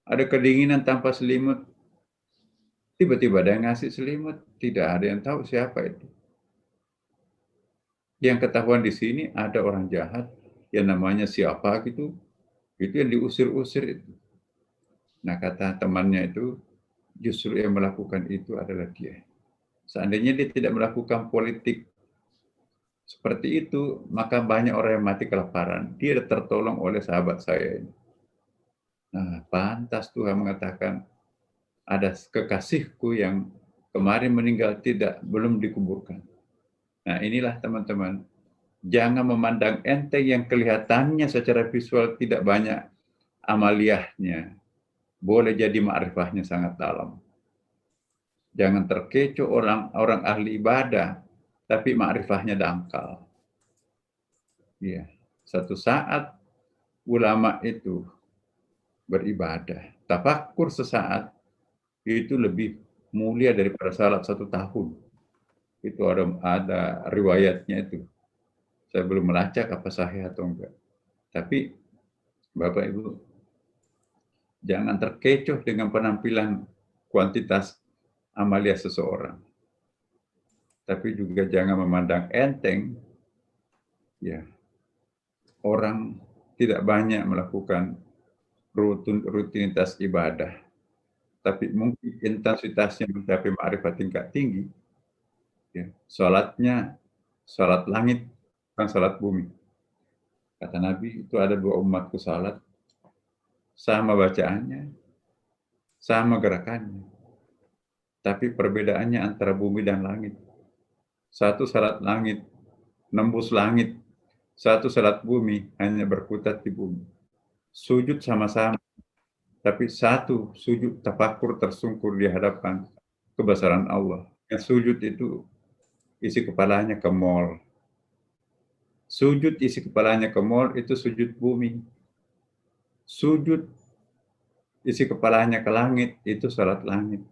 Ada kedinginan tanpa selimut, tiba-tiba ada yang ngasih selimut. Tidak ada yang tahu siapa itu. Yang ketahuan di sini ada orang jahat yang namanya siapa gitu, itu yang diusir-usir itu. Nah, kata temannya itu, justru yang melakukan itu adalah dia. Seandainya dia tidak melakukan politik seperti itu, maka banyak orang yang mati kelaparan. Dia tertolong oleh sahabat saya ini. Nah, pantas Tuhan mengatakan, ada kekasihku yang kemarin meninggal belum dikuburkan. Nah, inilah teman-teman, jangan memandang enteng yang kelihatannya secara visual tidak banyak amaliyahnya. Boleh jadi ma'rifahnya sangat dalam. Jangan terkecoh orang ahli ibadah, tapi ma'rifahnya dangkal. Ya, satu saat ulama itu beribadah, tafakkur sesaat itu lebih mulia daripada salat 1 tahun. Itu ada riwayatnya itu. Saya belum melacak apa sahih atau enggak. Tapi Bapak Ibu, jangan terkecoh dengan penampilan kuantitas amalia seseorang. Tapi juga jangan memandang enteng, ya, orang tidak banyak melakukan rutinitas ibadah, tapi mungkin intensitasnya mencapai ma'rifat tingkat tinggi. Ya, salatnya salat langit, bukan salat bumi. Kata Nabi, itu ada 2 umatku salat, sama bacaannya, sama gerakannya, tapi perbedaannya antara bumi dan langit. Satu salat langit, nembus langit. Satu salat bumi, hanya berkutat di bumi. Sujud sama-sama, tapi satu sujud tafakkur tersungkur di hadapan kebesaran Allah. Yang sujud itu isi kepalanya ke mall. Sujud isi kepalanya ke mall itu sujud bumi. Sujud isi kepalanya ke langit itu salat langit.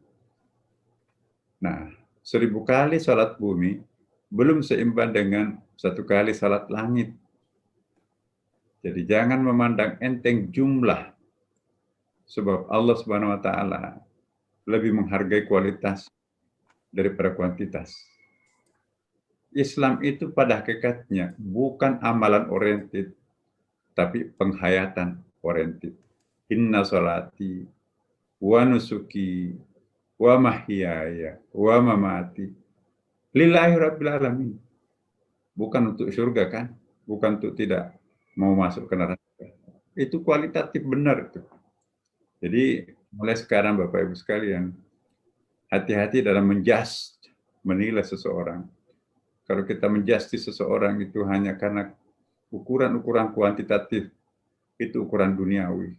Nah, 1000 kali salat bumi belum seimbang dengan 1 kali salat langit. Jadi jangan memandang enteng jumlah, sebab Allah Subhanahu wa taala lebih menghargai kualitas daripada kuantitas. Islam itu pada hakikatnya bukan amalan oriented, tapi penghayatan oriented. Inna sholati wa nusuki wa mahyaya wa mamati lillahi rabbil alamin. Bukan untuk surga kan? Bukan untuk tidak mau masuk ke neraka. Itu kualitatif benar itu. Jadi mulai sekarang Bapak Ibu sekalian, hati-hati dalam menilai seseorang. Kalau kita menjustis seseorang itu hanya karena ukuran-ukuran kuantitatif, itu ukuran duniawi.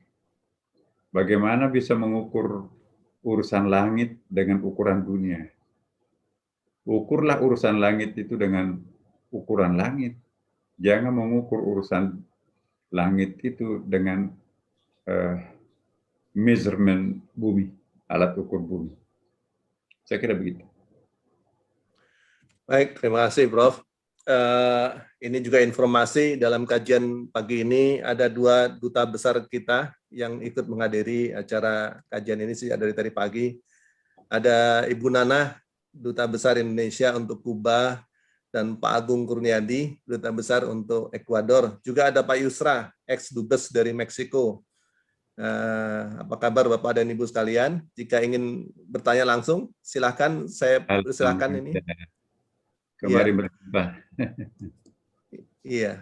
Bagaimana bisa mengukur urusan langit dengan ukuran dunia? Ukurlah urusan langit itu dengan ukuran langit. Jangan mengukur urusan langit itu dengan measurement bumi, alat ukur bumi. Saya kira begitu. Baik, terima kasih Prof. Ini juga informasi dalam kajian pagi ini ada 2 duta besar kita yang ikut menghadiri acara kajian ini sih dari tadi pagi. Ada Ibu Nana, Duta Besar Indonesia untuk Kuba, dan Pak Agung Kurniadi, Duta Besar untuk Ekuador. Juga ada Pak Yusra, ex-dubes dari Meksiko. Apa kabar Bapak dan Ibu sekalian? Jika ingin bertanya langsung, silakan. Saya silakan ini. Kembali berjumpa. Iya.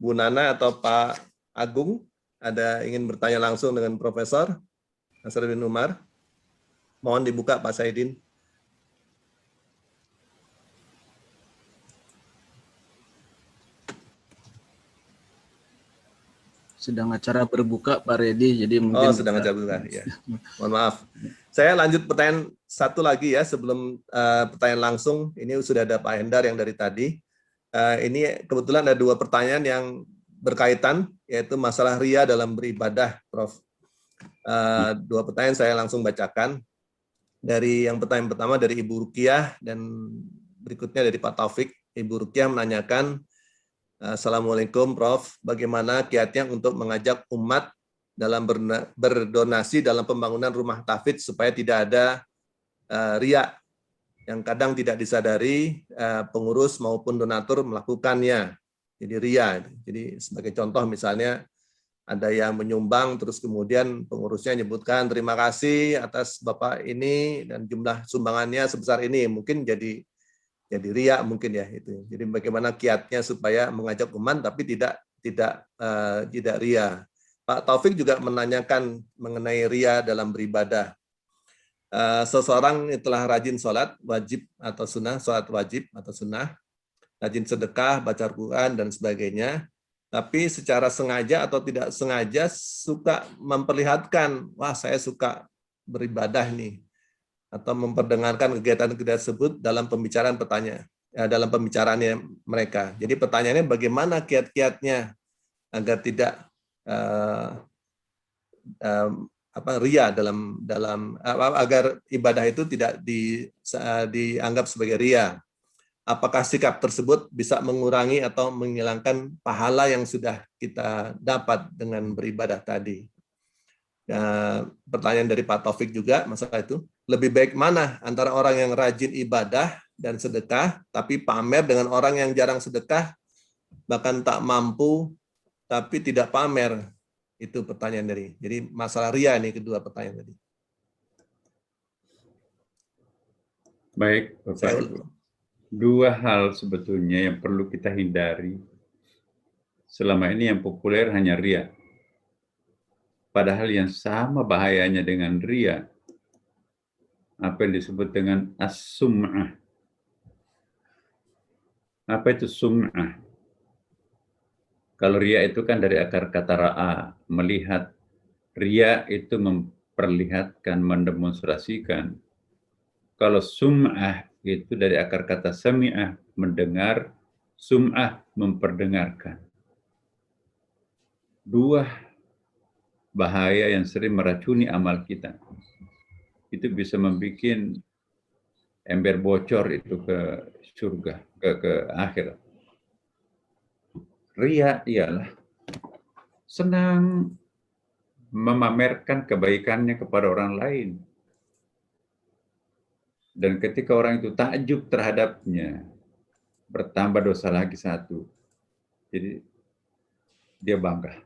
Bu Nana atau Pak Agung, ada ingin bertanya langsung dengan Profesor Nasaruddin Umar? Mohon dibuka Pak Saidin. Sedang acara berbuka Pak Reddy, jadi mungkin sedang acara berbuka. Ya. Mohon maaf. Saya lanjut pertanyaan satu lagi ya sebelum pertanyaan langsung. Ini sudah ada Pak Hendar yang dari tadi. Ini kebetulan ada 2 pertanyaan yang berkaitan, yaitu masalah ria dalam beribadah, Prof. Dua pertanyaan saya langsung bacakan. Dari yang pertanyaan pertama dari Ibu Rukiah dan berikutnya dari Pak Taufik. Ibu Rukiah menanyakan, Assalamualaikum Prof, bagaimana kiatnya untuk mengajak umat dalam berdonasi dalam pembangunan rumah tahfidz supaya tidak ada riya yang kadang tidak disadari pengurus maupun donatur melakukannya. Jadi riya. Jadi sebagai contoh misalnya ada yang menyumbang terus kemudian pengurusnya menyebutkan terima kasih atas Bapak ini dan jumlah sumbangannya sebesar ini, mungkin jadi riya mungkin ya itu. Jadi bagaimana kiatnya supaya mengajak umat tapi tidak riya. Pak Taufik juga menanyakan mengenai riya dalam beribadah. Seseorang telah rajin sholat wajib atau sunnah, sholat wajib atau sunnah, rajin sedekah, baca Al-Quran, dan sebagainya, tapi secara sengaja atau tidak sengaja suka memperlihatkan, wah saya suka beribadah nih, atau memperdengarkan kegiatan-kegiatan tersebut dalam dalam pembicaraannya mereka. Jadi pertanyaannya bagaimana kiat-kiatnya agar tidak riya agar ibadah itu tidak dianggap sebagai riya. Apakah sikap tersebut bisa mengurangi atau menghilangkan pahala yang sudah kita dapat dengan beribadah tadi? Pertanyaan dari Pak Taufik juga masalah itu. Lebih baik mana antara orang yang rajin ibadah dan sedekah, tapi pamer dengan orang yang jarang sedekah, bahkan tak mampu, tapi tidak pamer? Itu pertanyaan dari. Jadi masalah riya ini kedua pertanyaan tadi. Baik, Bapak Ibu. Dua hal sebetulnya yang perlu kita hindari. Selama ini yang populer hanya riya. Padahal yang sama bahayanya dengan riya, apa yang disebut dengan as-sum'ah. Apa itu sum'ah? Kalau riya itu kan dari akar kata ra'a, melihat. Riya itu memperlihatkan, mendemonstrasikan. Kalau sum'ah itu dari akar kata sami'ah, mendengar. Sum'ah, memperdengarkan. Dua bahaya yang sering meracuni amal kita. Itu bisa membuat ember bocor itu ke surga, ke akhirat. Riya ialah senang memamerkan kebaikannya kepada orang lain. Dan ketika orang itu takjub terhadapnya, bertambah dosa lagi satu. Jadi dia bangga.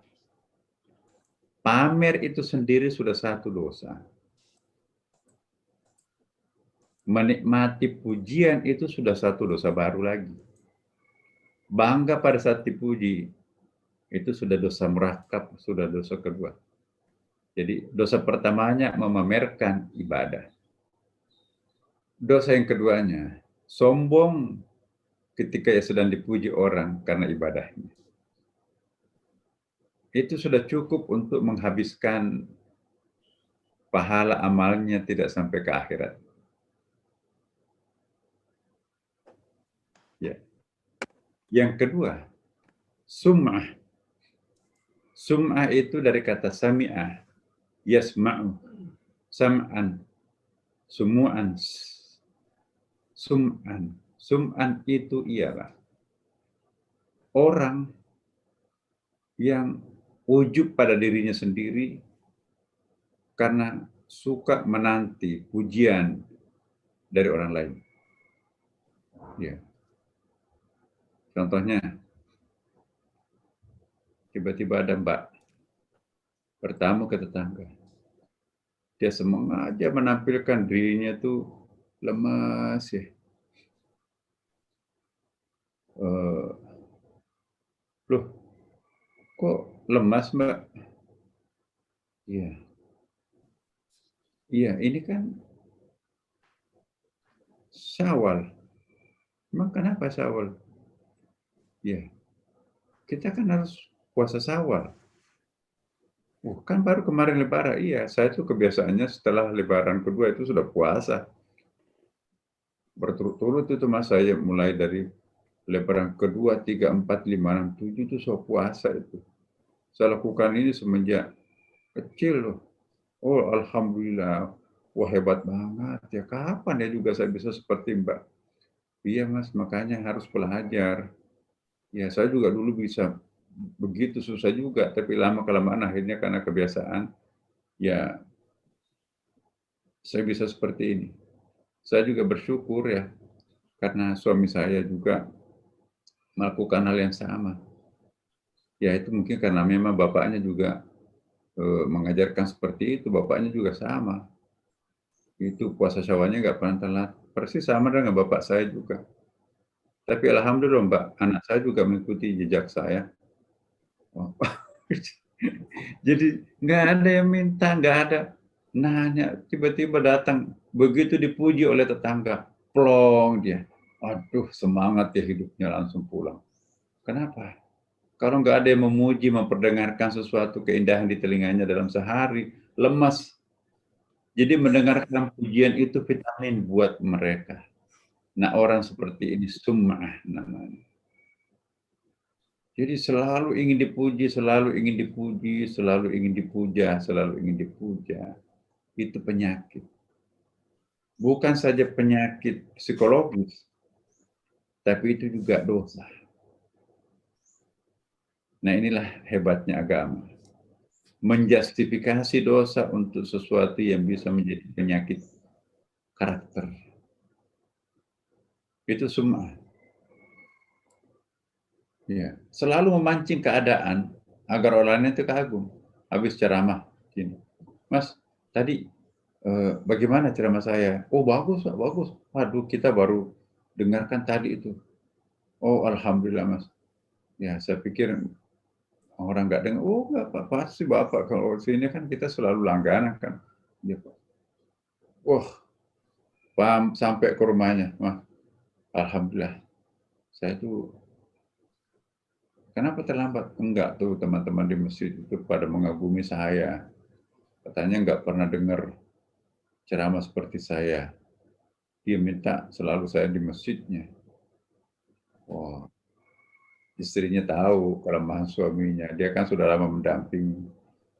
Pamer itu sendiri sudah satu dosa. Menikmati pujian itu sudah satu dosa baru lagi. Bangga pada saat dipuji, itu sudah dosa murakab, sudah dosa kedua. Jadi dosa pertamanya memamerkan ibadah. Dosa yang keduanya, sombong ketika sedang dipuji orang karena ibadahnya. Itu sudah cukup untuk menghabiskan pahala amalnya tidak sampai ke akhirat. Ya. Yang kedua, sum'ah. Sum'ah itu dari kata sami'ah, yasma'u, sam'an, sumu'an, sum'an. Sum'an itu ialah orang yang ujub pada dirinya sendiri karena suka menanti pujian dari orang lain. Ya. Contohnya, tiba-tiba ada mbak bertamu ke tetangga. Dia sengaja menampilkan dirinya tuh lemas ya. Loh, kok lemas mbak? Iya. Iya, ini kan Syawal. Emang kenapa Syawal? Ya, kita kan harus puasa Syawal. Kan baru kemarin Lebaran. Iya, saya tuh kebiasaannya setelah Lebaran kedua itu sudah puasa. Berturut-turut itu mas, saya mulai dari Lebaran kedua, 3, 4, 5, 6, 7 itu saya puasa itu. Saya lakukan ini semenjak kecil loh. Oh, alhamdulillah. Wah, hebat banget ya. Kapan ya juga saya bisa seperti Mbak? Iya, Mas, makanya harus belajar. Ya, saya juga dulu bisa begitu susah juga, tapi lama-kelamaan akhirnya karena kebiasaan, ya saya bisa seperti ini. Saya juga bersyukur ya, karena suami saya juga melakukan hal yang sama. Ya itu mungkin karena memang bapaknya juga mengajarkan seperti itu, bapaknya juga sama. Itu puasa Syawalnya nggak pernah telat. Persis sama dengan bapak saya juga. Tapi alhamdulillah Mbak, anak saya juga mengikuti jejak saya. Oh, jadi nggak ada yang minta, nggak ada nanya, tiba-tiba datang, begitu dipuji oleh tetangga, plong dia. Aduh, semangat ya hidupnya langsung pulang. Kenapa? Kalau nggak ada yang memuji, memperdengarkan sesuatu keindahan di telinganya dalam sehari, lemas. Jadi mendengarkan pujian itu vitamin buat mereka. Nah, orang seperti ini sum'ah namanya. Jadi selalu ingin dipuji, selalu ingin dipuji, selalu ingin dipuja, selalu ingin dipuja. Itu penyakit. Bukan saja penyakit psikologis, tapi itu juga dosa. Nah, inilah hebatnya agama. Menjustifikasi dosa untuk sesuatu yang bisa menjadi penyakit karakter. Itu sum'ah. Ya, selalu memancing keadaan agar orang lain itu kagum. Habis ceramah, gini, Mas, tadi bagaimana ceramah saya? Oh bagus, Pak, bagus. Waduh, kita baru dengarkan tadi itu. Oh alhamdulillah Mas. Ya, saya pikir orang nggak dengar. Oh nggak Pak, pasti Bapak kalau sini kan kita selalu langganan kan. Ya, Pak. Wah, paham sampai ke rumahnya, Mas. Alhamdulillah. Saya tuh kenapa terlambat? Enggak tuh teman-teman di masjid itu pada mengagumi saya. Katanya nggak pernah dengar ceramah seperti saya. Dia minta selalu saya di masjidnya. Wah, istrinya tahu kelemahan suaminya. Dia kan sudah lama mendampingi.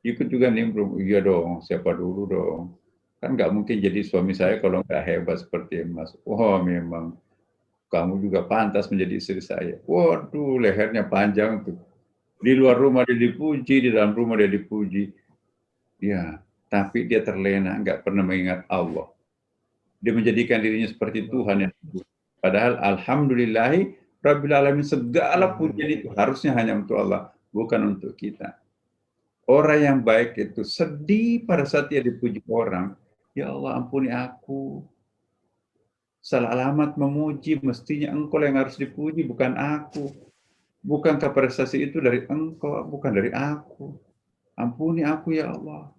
Ikut juga nimbrung. Iya dong, siapa dulu dong. Kan nggak mungkin jadi suami saya kalau nggak hebat seperti Mas. Wah, memang kamu juga pantas menjadi istri saya. Waduh, lehernya panjang tuh. Di luar rumah dia dipuji, di dalam rumah dia dipuji. Ya, tapi dia terlena, nggak pernah mengingat Allah. Dia menjadikan dirinya seperti Tuhan yang padahal alhamdulillahi rabbil alamin, segala pujian itu harusnya hanya untuk Allah, bukan untuk kita. Orang yang baik itu sedih pada saat dia dipuji orang. Ya Allah ampuni aku. Salah alamat memuji, mestinya engkau yang harus dipuji, bukan aku. Bukankah prestasi itu dari engkau, bukan dari aku. Ampuni aku ya Allah.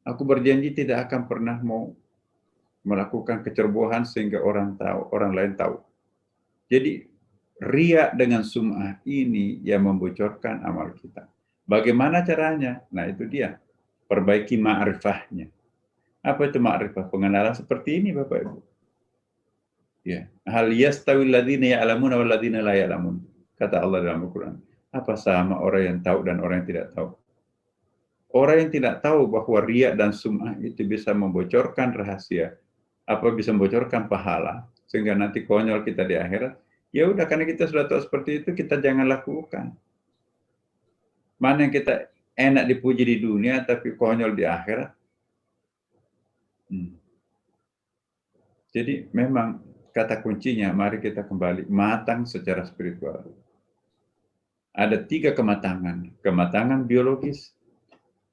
Aku berjanji tidak akan pernah mau melakukan kecerobohan sehingga orang lain tahu. Jadi riya dengan sum'ah ini yang membocorkan amal kita. Bagaimana caranya? Nah itu dia, perbaiki ma'rifahnya. Apa itu ma'rifah? Pengenalan seperti ini Bapak Ibu. Ya, hal yastawil ladzina ya'lamuna wal ladzina la ya'lamun. Kata Allah dalam Al-Qur'an. Apa sama orang yang tahu dan orang yang tidak tahu? Orang yang tidak tahu bahwa riya dan sum'ah itu bisa membocorkan rahasia, apa bisa membocorkan pahala, sehingga nanti konyol kita di akhirat. Ya udah, karena kita sudah tahu seperti itu, kita jangan lakukan. Mana yang kita enak dipuji di dunia, tapi konyol di akhirat. Jadi memang kata kuncinya, mari kita kembali matang secara spiritual. Ada 3 kematangan. Kematangan biologis,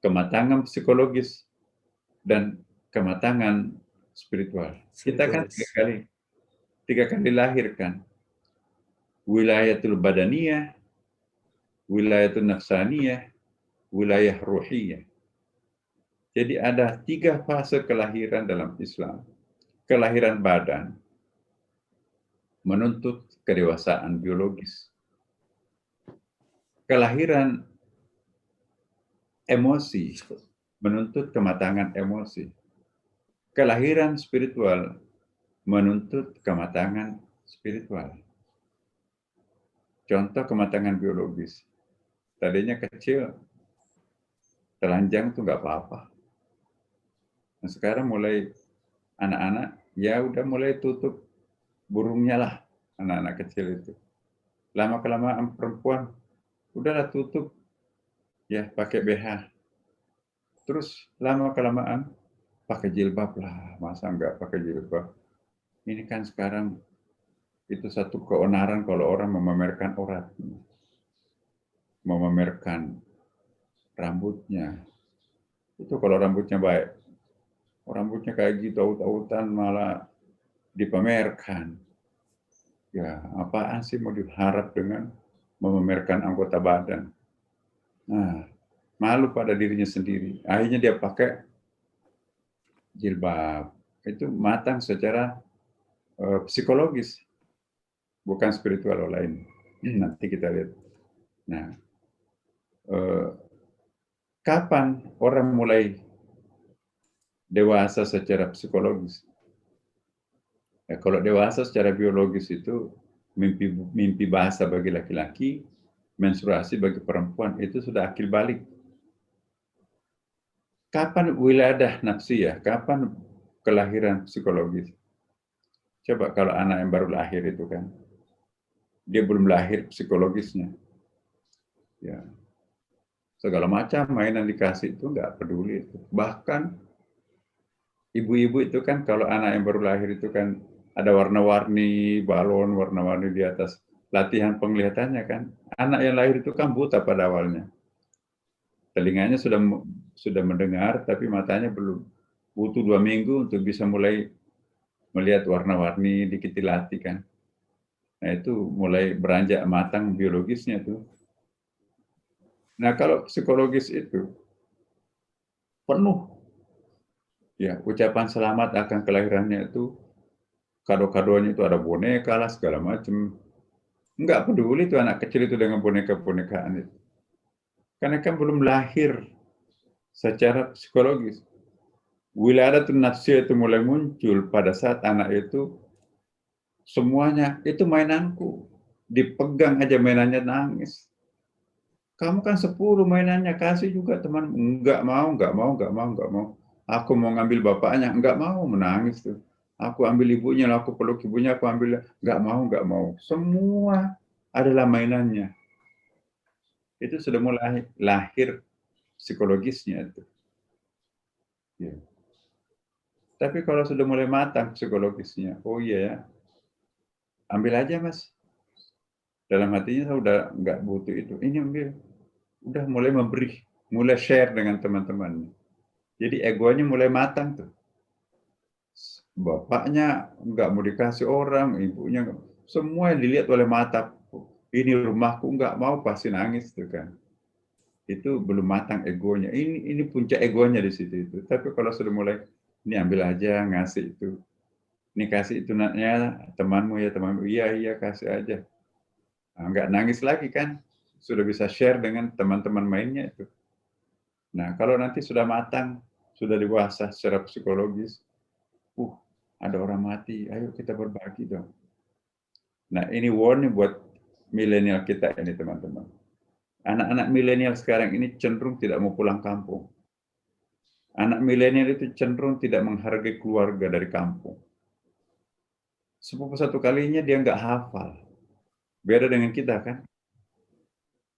kematangan psikologis, dan kematangan spiritual. Kita kan 3 kali lahirkan. Wilayatul badaniyah, wilayatul nafsaniyah, wilayah ruhiyah. Jadi ada 3 fase kelahiran dalam Islam. Kelahiran badan menuntut kedewasaan biologis. Kelahiran emosi menuntut kematangan emosi. Kelahiran spiritual menuntut kematangan spiritual. Contoh kematangan biologis. Tadinya kecil, telanjang itu nggak apa-apa. Nah, sekarang mulai anak-anak ya udah mulai tutup burungnya lah, anak-anak kecil itu. Lama-kelamaan perempuan udahlah tutup ya pakai BH. Terus lama-kelamaan pakai jilbab lah, masa enggak pakai jilbab? Ini kan sekarang itu satu keonaran kalau orang memamerkan aurat, memamerkan rambutnya. Itu kalau rambutnya baik. Rambutnya kayak gitu, aut-autan malah dipamerkan. Ya, apaan sih mau diharap dengan memamerkan anggota badan? Nah, malu pada dirinya sendiri. Akhirnya dia pakai jilbab. Itu matang secara psikologis, bukan spiritual lain. Nanti kita lihat. Nah, kapan orang mulai dewasa secara psikologis? Ya, kalau dewasa secara biologis itu mimpi bahasa bagi laki-laki, menstruasi bagi perempuan itu sudah akil balik. Kapan wiladah nafsiyah? Kapan kelahiran psikologis? Coba kalau anak yang baru lahir itu kan, dia belum lahir psikologisnya. Ya, segala macam mainan dikasih itu nggak peduli itu. Bahkan ibu-ibu itu kan kalau anak yang baru lahir itu kan ada warna-warni balon, warna-warni di atas latihan penglihatannya kan. Anak yang lahir itu kan buta pada awalnya. Telinganya sudah mendengar, tapi matanya belum. Butuh 2 minggu untuk bisa mulai melihat warna-warni, dikit dilatih kan. Nah itu mulai beranjak matang biologisnya tuh. Nah kalau psikologis itu penuh. Ya, ucapan selamat akan kelahirannya itu, kado-kadonya itu ada boneka lah, segala macam. Enggak peduli tuh anak kecil itu dengan boneka-bonekaan itu. Karena kan belum lahir secara psikologis. Wiladatun nafsiyah itu mulai muncul pada saat anak itu semuanya itu mainanku. Dipegang aja mainannya nangis. Kamu kan 10 mainannya, kasih juga teman. Enggak mau. Aku mau ngambil bapaknya, enggak mau, menangis tuh. Aku ambil ibunya, aku peluk ibunya, aku ambil, enggak mau. Semua adalah mainannya. Itu sudah mulai lahir psikologisnya itu. Ya. Tapi kalau sudah mulai matang psikologisnya, oh iya ya, ambil aja mas. Dalam hatinya saya udah nggak butuh itu, ini ambil. Udah mulai memberi, mulai share dengan teman-temannya. Jadi egonya mulai matang tuh. Bapaknya nggak mau dikasih orang, ibunya semua yang dilihat oleh mata. Ini rumahku, nggak mau, pasti nangis tuh kan. Itu belum matang egonya. Ini puncak egonya di situ itu. Tapi kalau sudah mulai, ini ambil aja, ngasih itu. Ini kasih itu ya temanmu, iya kasih aja. Nah, nggak nangis lagi kan. Sudah bisa share dengan teman-teman mainnya itu. Nah, kalau nanti sudah matang, sudah dewasa secara psikologis, ada orang mati, ayo kita berbagi dong. Nah, ini warning buat milenial kita ini teman-teman. Anak-anak milenial sekarang ini cenderung tidak mau pulang kampung. Anak milenial itu cenderung tidak menghargai keluarga dari kampung. Sepupu satu kalinya dia nggak hafal. Beda dengan kita kan.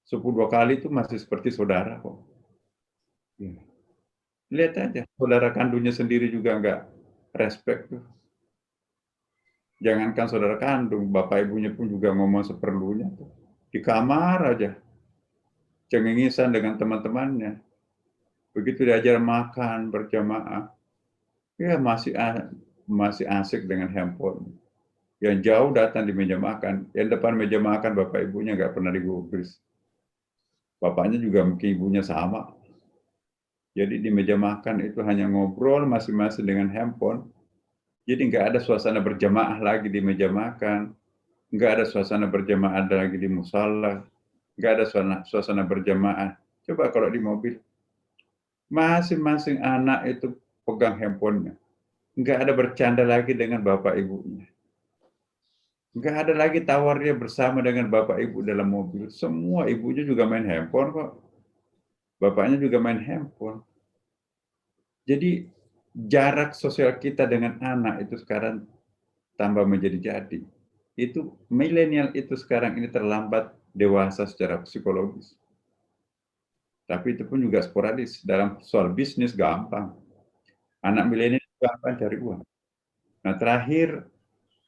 Sepupu 2 kali itu masih seperti saudara kok. Ya. Lihat aja, saudara kandungnya sendiri juga nggak respect tuh. Jangankan saudara kandung, bapak ibunya pun juga ngomong seperlunya tuh. Di kamar aja. Cengengisan dengan teman-temannya. Begitu diajar makan berjamaah, ya masih asik dengan handphone. Yang jauh datang di meja makan, yang depan meja makan bapak ibunya nggak pernah digubris. Bapaknya juga mungkin ibunya sama. Jadi di meja makan itu hanya ngobrol masing-masing dengan handphone. Jadi nggak ada suasana berjamaah lagi di meja makan, nggak ada suasana berjamaah lagi di musala, nggak ada suasana berjamaah. Coba kalau di mobil, masing-masing anak itu pegang handphonenya. Nggak ada bercanda lagi dengan bapak ibunya. Nggak ada lagi tawarnya bersama dengan bapak ibu dalam mobil. Semua ibunya juga main handphone kok. Bapaknya juga main handphone. Jadi jarak sosial kita dengan anak itu sekarang tambah menjadi-jadi. Itu milenial itu sekarang ini terlambat dewasa secara psikologis. Tapi itu pun juga sporadis. Dalam soal bisnis gampang. Anak milenial gampang cari uang. Nah, terakhir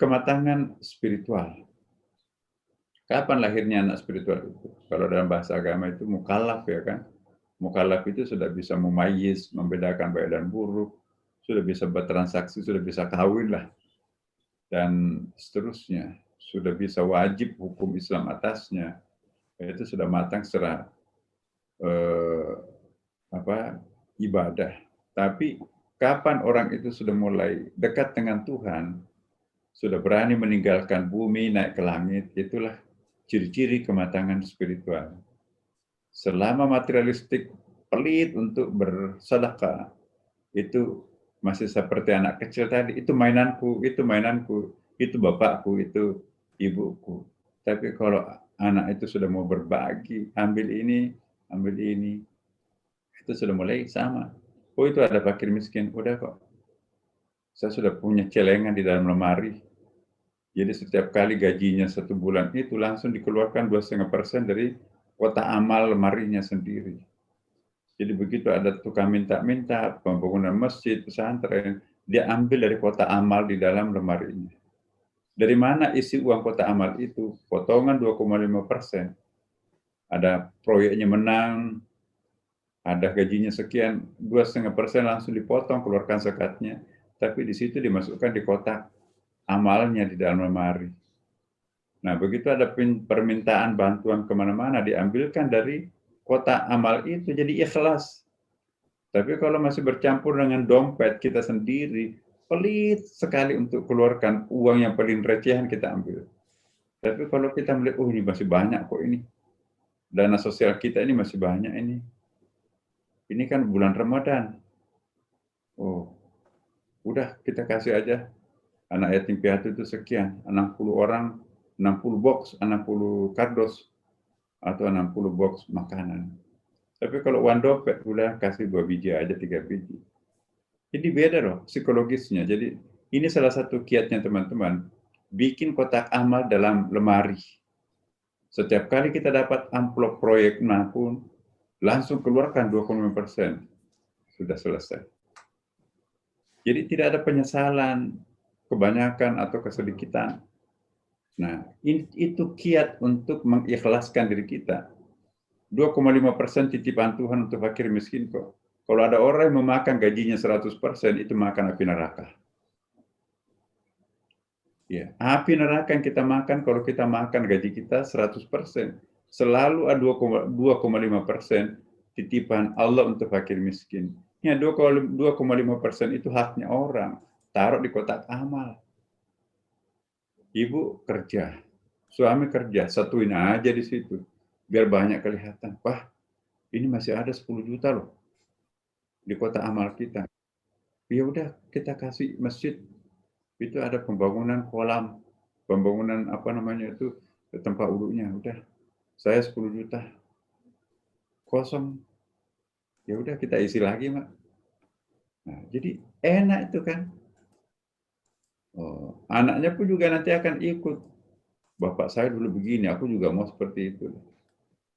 kematangan spiritual. Kapan lahirnya anak spiritual itu? Kalau dalam bahasa agama itu mukallaf, ya kan? Mukallaf itu sudah bisa memayyiz, membedakan baik dan buruk, sudah bisa bertransaksi, sudah bisa kawin lah, dan seterusnya. Sudah bisa wajib hukum Islam atasnya. Itu sudah matang secara ibadah. Tapi kapan orang itu sudah mulai dekat dengan Tuhan, sudah berani meninggalkan bumi, naik ke langit, itulah ciri-ciri kematangan spiritual. Selama materialistik pelit untuk bersedekah, itu masih seperti anak kecil tadi, itu mainanku, itu bapakku, itu ibuku. Tapi kalau anak itu sudah mau berbagi, ambil ini, itu sudah mulai sama. Oh, itu ada fakir miskin, udah kok. Saya sudah punya celengan di dalam lemari. Jadi setiap kali gajinya 1 bulan itu langsung dikeluarkan 2,5% dari kota amal lemarinya sendiri. Jadi begitu ada tukang minta-minta, pembangunan masjid, pesantren, dia ambil dari kota amal di dalam lemarinya. Dari mana isi uang kota amal itu? Potongan 2,5%. Ada proyeknya menang, ada gajinya sekian, 2,5% langsung dipotong, keluarkan zakatnya. Tapi di situ dimasukkan di kotak amalnya di dalam lemari. Nah, begitu ada permintaan bantuan kemana-mana, diambilkan dari kotak amal itu, jadi ikhlas. Tapi kalau masih bercampur dengan dompet kita sendiri, pelit sekali untuk keluarkan uang yang paling recehan kita ambil. Tapi kalau kita melihat, oh ini masih banyak kok ini. Dana sosial kita ini masih banyak ini. Ini kan bulan Ramadan. Oh, udah kita kasih aja. Anak yatim piatu itu sekian, 60 orang, 60 box, 60 kardus, atau 60 box makanan. Tapi kalau uang dompet, udah kasih 2 biji aja, 3 biji. Jadi beda loh psikologisnya. Jadi ini salah satu kiatnya teman-teman, bikin kotak amal dalam lemari. Setiap kali kita dapat amplop proyek manapun, langsung keluarkan 25%. Sudah selesai. Jadi tidak ada penyesalan, kebanyakan atau kesedikitan. Nah, itu kiat untuk mengikhlaskan diri kita. 2,5% titipan Tuhan untuk fakir miskin kok. Kalau ada orang yang memakan gajinya 100%, itu makan api neraka. Ya, api neraka yang kita makan kalau kita makan gaji kita 100%. Selalu ada 2,5% titipan Allah untuk fakir miskin. Ya, 2,5% itu haknya orang. Taruh di kotak amal. Ibu kerja, suami kerja, satuin aja di situ. Biar banyak kelihatan. Wah, ini masih ada 10 juta loh di kotak amal kita. Ya udah, kita kasih masjid. Itu ada pembangunan kolam, pembangunan tempat wudhunya. Udah, saya 10 juta. Kosong. Ya udah, kita isi lagi, Mak. Nah, jadi enak itu kan. Oh, anaknya pun juga nanti akan ikut. Bapak saya dulu begini, aku juga mau seperti itu.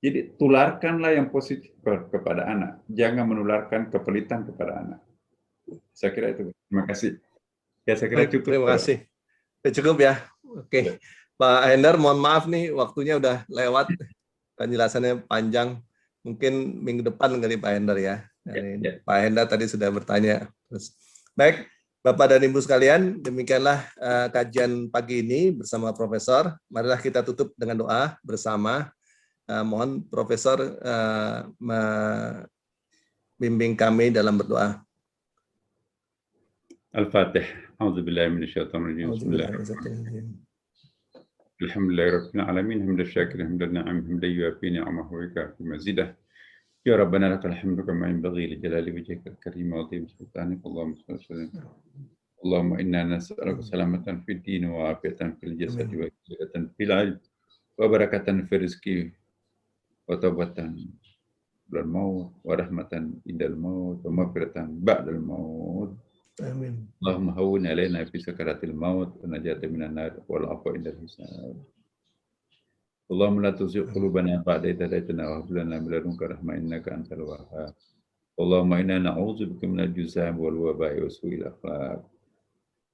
Jadi tularkanlah yang positif kepada anak. Jangan menularkan kepelitan kepada anak. Saya kira itu. Terima kasih. Ya, saya kira cukup. Terima kasih. Cukup ya. Oke. Ya. Pak Hendar, mohon maaf nih waktunya udah lewat. Penjelasannya panjang. Mungkin minggu depan kali Pak Hendar ya. Ya. Pak Hendar tadi sudah bertanya. Baik. Bapak dan Ibu sekalian, demikianlah kajian pagi ini bersama Profesor. Marilah kita tutup dengan doa bersama. Mohon Profesor membimbing kami dalam berdoa. Al-Fatih. A'udzubillahi minasyaitonir rajim. Alhamdulillahirabbil alamin. Hamdan syakiran, hamdan na'im, hamdan yuafi ni'amahu wa yukafi mazidah. Ya Rabbana lakal hamdu kama yanbaghi li jalali wajhika al-karim wa 'azimi sultanik. Allahumma shalli wa sallim. Allahumma inna nas'aluka salamatan fid din wa afiatan fil jasad wa hidayatan fil 'ilm wa barakatan fil rizqi wa taubatan bil maut wa rahmatan indal maut wa maghfiratan ba'dal maut. Amin. Allahumma hawwin alaina fi sakaratil maut wa najata minan nar wal afwa indal hisab. Allahumma la tuzigh qulubana ba'da idh hadaytana wa hab lana min ladunka rahmah innaka antal wahhab. Allahumma inna na'udzubika minal juzam wal waba'i wa su'il akhlaq.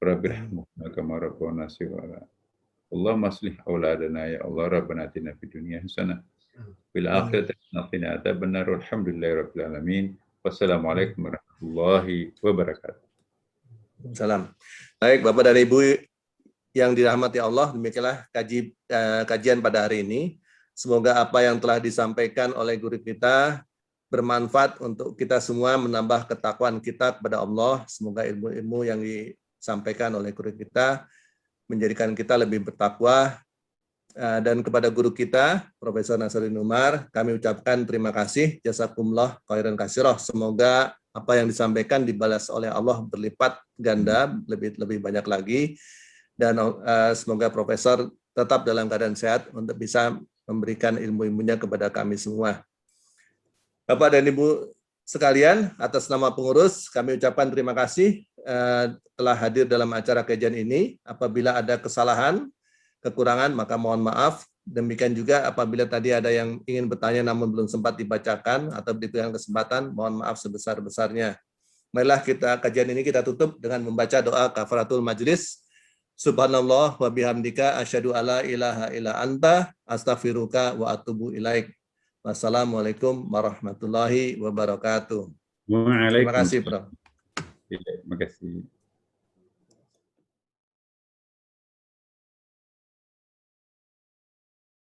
Rabbi rahmuhna kama rabbana shighara. Allahumma aslih auladana ya Allah, rabbana atina fid dunya hasanah fil akhirati hasanah wa qina adzabannar. Walhamdulillahi rabbil alamin. Wassalamualaikum warahmatullahi wabarakatuh. Salam. Baik, Bapak dan Ibu yang dirahmati Allah, demikianlah kajian pada hari ini. Semoga apa yang telah disampaikan oleh guru kita bermanfaat untuk kita semua, menambah ketakwaan kita kepada Allah. Semoga ilmu-ilmu yang disampaikan oleh guru kita menjadikan kita lebih bertakwa. Dan kepada guru kita, Profesor Nasaruddin Umar, kami ucapkan terima kasih, jazakumullah khairan katsirah. Semoga apa yang disampaikan dibalas oleh Allah berlipat ganda, lebih banyak lagi. Dan semoga Profesor tetap dalam keadaan sehat untuk bisa memberikan ilmu-ilmunya kepada kami semua. Bapak dan Ibu sekalian, atas nama pengurus, kami ucapkan terima kasih telah hadir dalam acara kajian ini. Apabila ada kesalahan, kekurangan, maka mohon maaf. Demikian juga apabila tadi ada yang ingin bertanya namun belum sempat dibacakan atau diberikan kesempatan, mohon maaf sebesar-besarnya. Marilah kajian ini kita tutup dengan membaca doa kafaratul majlis. Subhanallah wa bihamdika asyhadu alla ilaha illa anta astaghfiruka wa atubu ilaik. Wassalamualaikum warahmatullahi wabarakatuh. Terima kasih, Prof. Terima kasih.